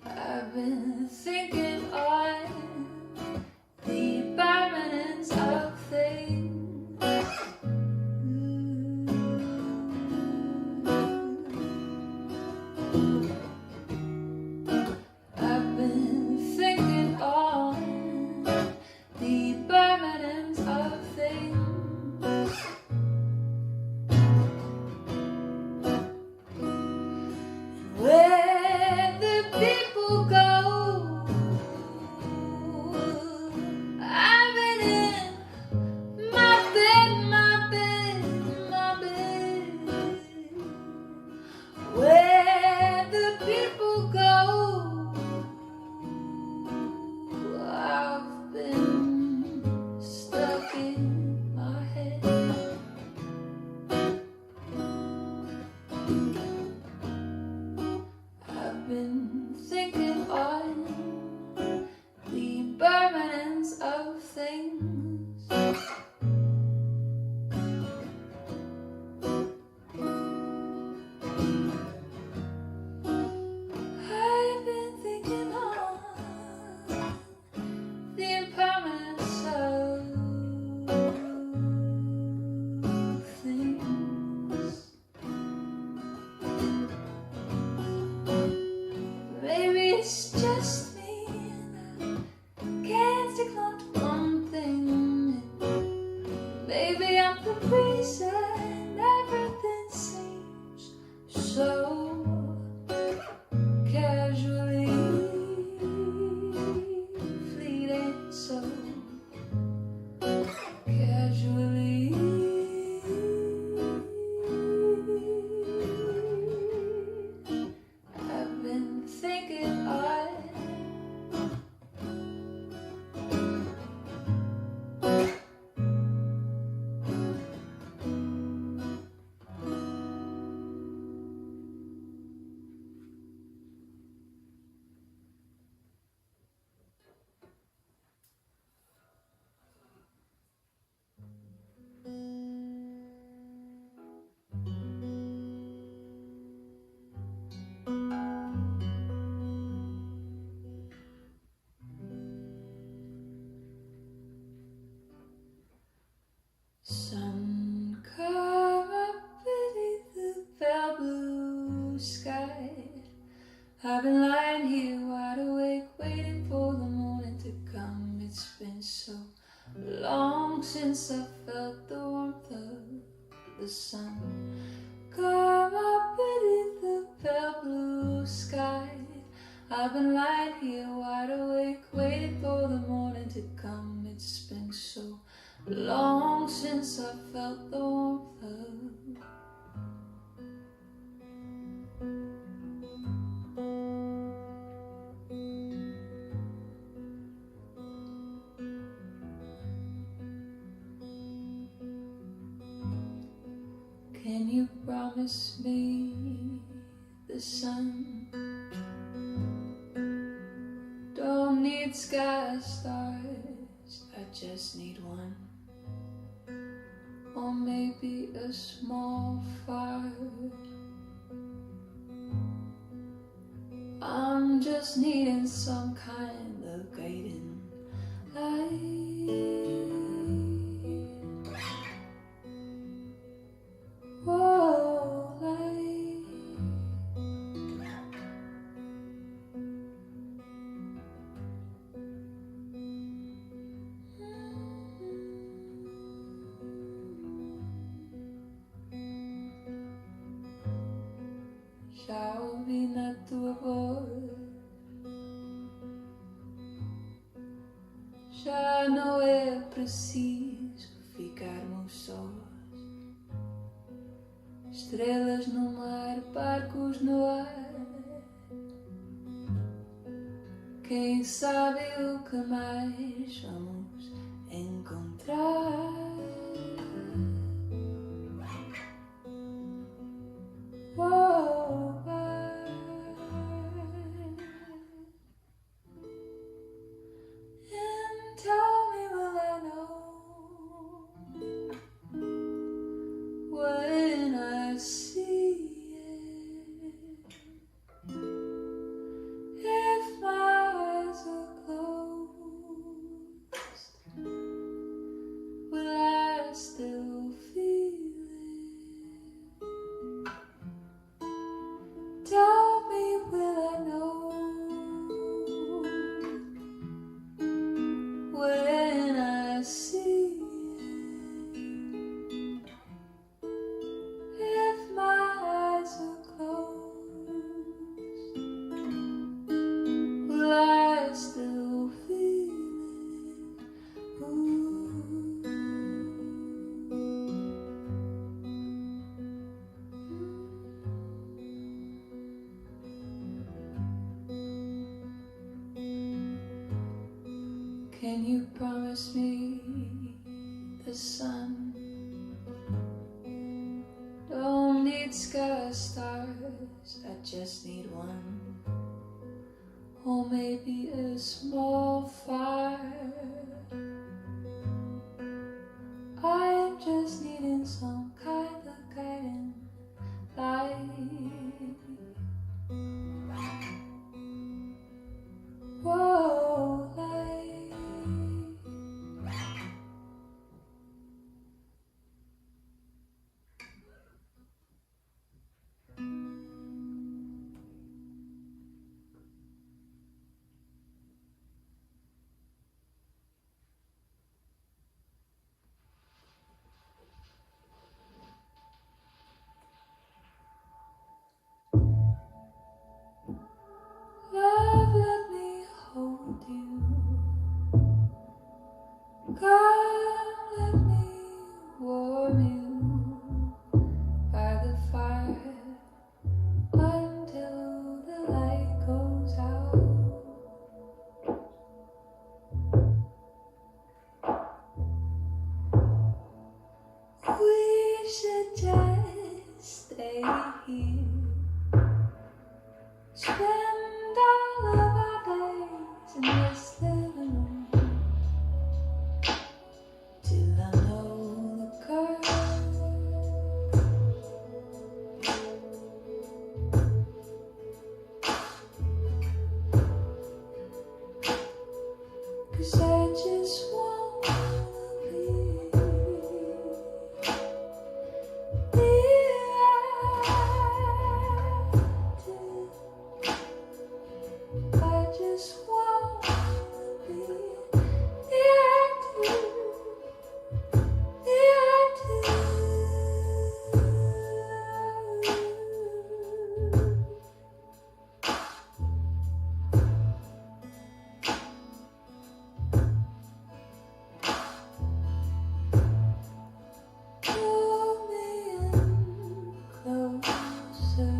I've been thinking on the permanence of things. I've been thinking on the permanence of things. Where the people go, I've been in my bed, my bed, my bed. Where the people go, I've been stuck in my head. I've been thinking on the permanence of things. I've been thinking on the impermanence of things. Maybe it's just me and I can't stick on to one thing. Maybe I'm the reason everything seems so casually fleeting, so casually. I've been thinking on sun come up beneath the pale blue sky. I've been lying here wide awake, waiting for the morning to come. It's been so long since I felt the warmth of the sun. Come up beneath the pale blue sky. I've been lying here wide awake, waiting for the morning to come. It's been so long since I felt the warmth of. Can you promise me the sun? Don't need sky stars, I just need one. Or maybe a small fire. I'm just needing some kind of guiding light. Whoa, light. Shall we not do a boy? Já não é preciso ficarmos sós. Estrelas no mar, barcos no ar. Quem sabe o que mais vamos encontrar? Oh, and tell me, will I know when I see it? If my eyes are closed, will I still feel it? Tell me, will I know when I see it? If my eyes are closed, will I still feel it? Ooh. Can you promise me the sun? Don't need sky stars, I just need one. Or maybe a small fire. I am just needing some kind of guiding light. Whoa, light. Love, let me hold you. Come, let me warm you by the fire until the light goes out. We should just stay here. Spend all of our days in this living room till I know the curve. 'Cause I just wanna be I just wanna be pull me in closer.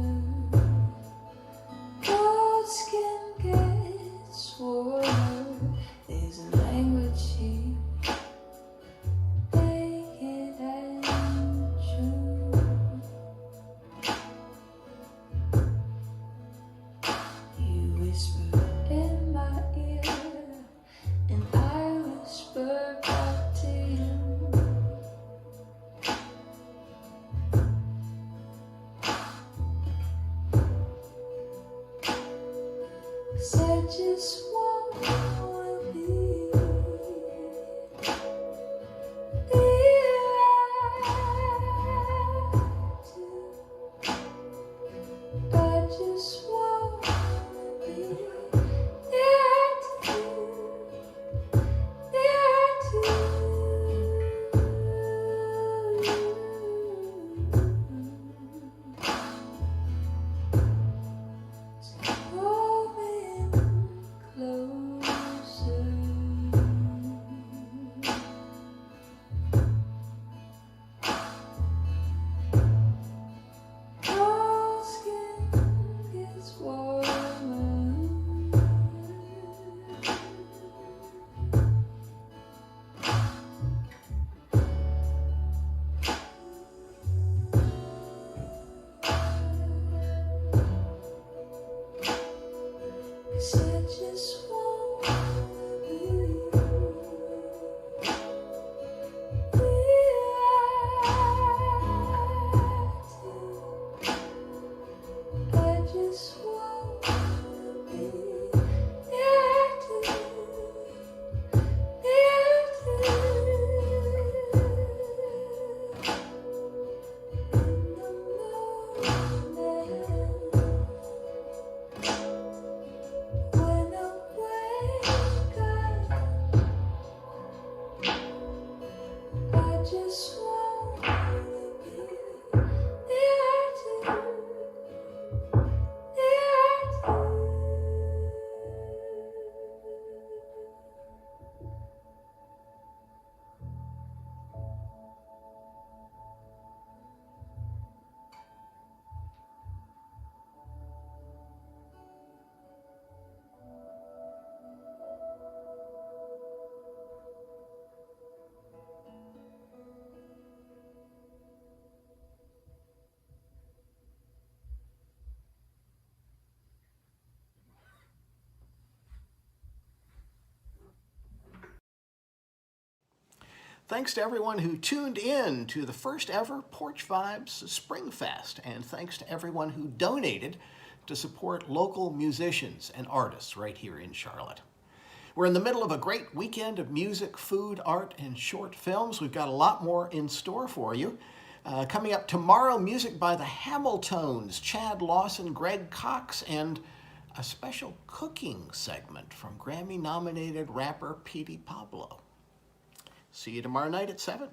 Cold skin gets warmer. There's a language here. Make it true. You whisper in my ear, and I whisper back to you. Cause I just want Thanks to everyone who tuned in to the first ever Porch Vibes Spring Fest, and thanks to everyone who donated to support local musicians and artists right here in Charlotte. We're in the middle of a great weekend of music, food, art, and short films. We've got a lot more in store for you. Coming up tomorrow, music by the Hamiltones, Chad Lawson, Greg Cox, and a special cooking segment from Grammy-nominated rapper Petey Pablo. See you tomorrow night at 7.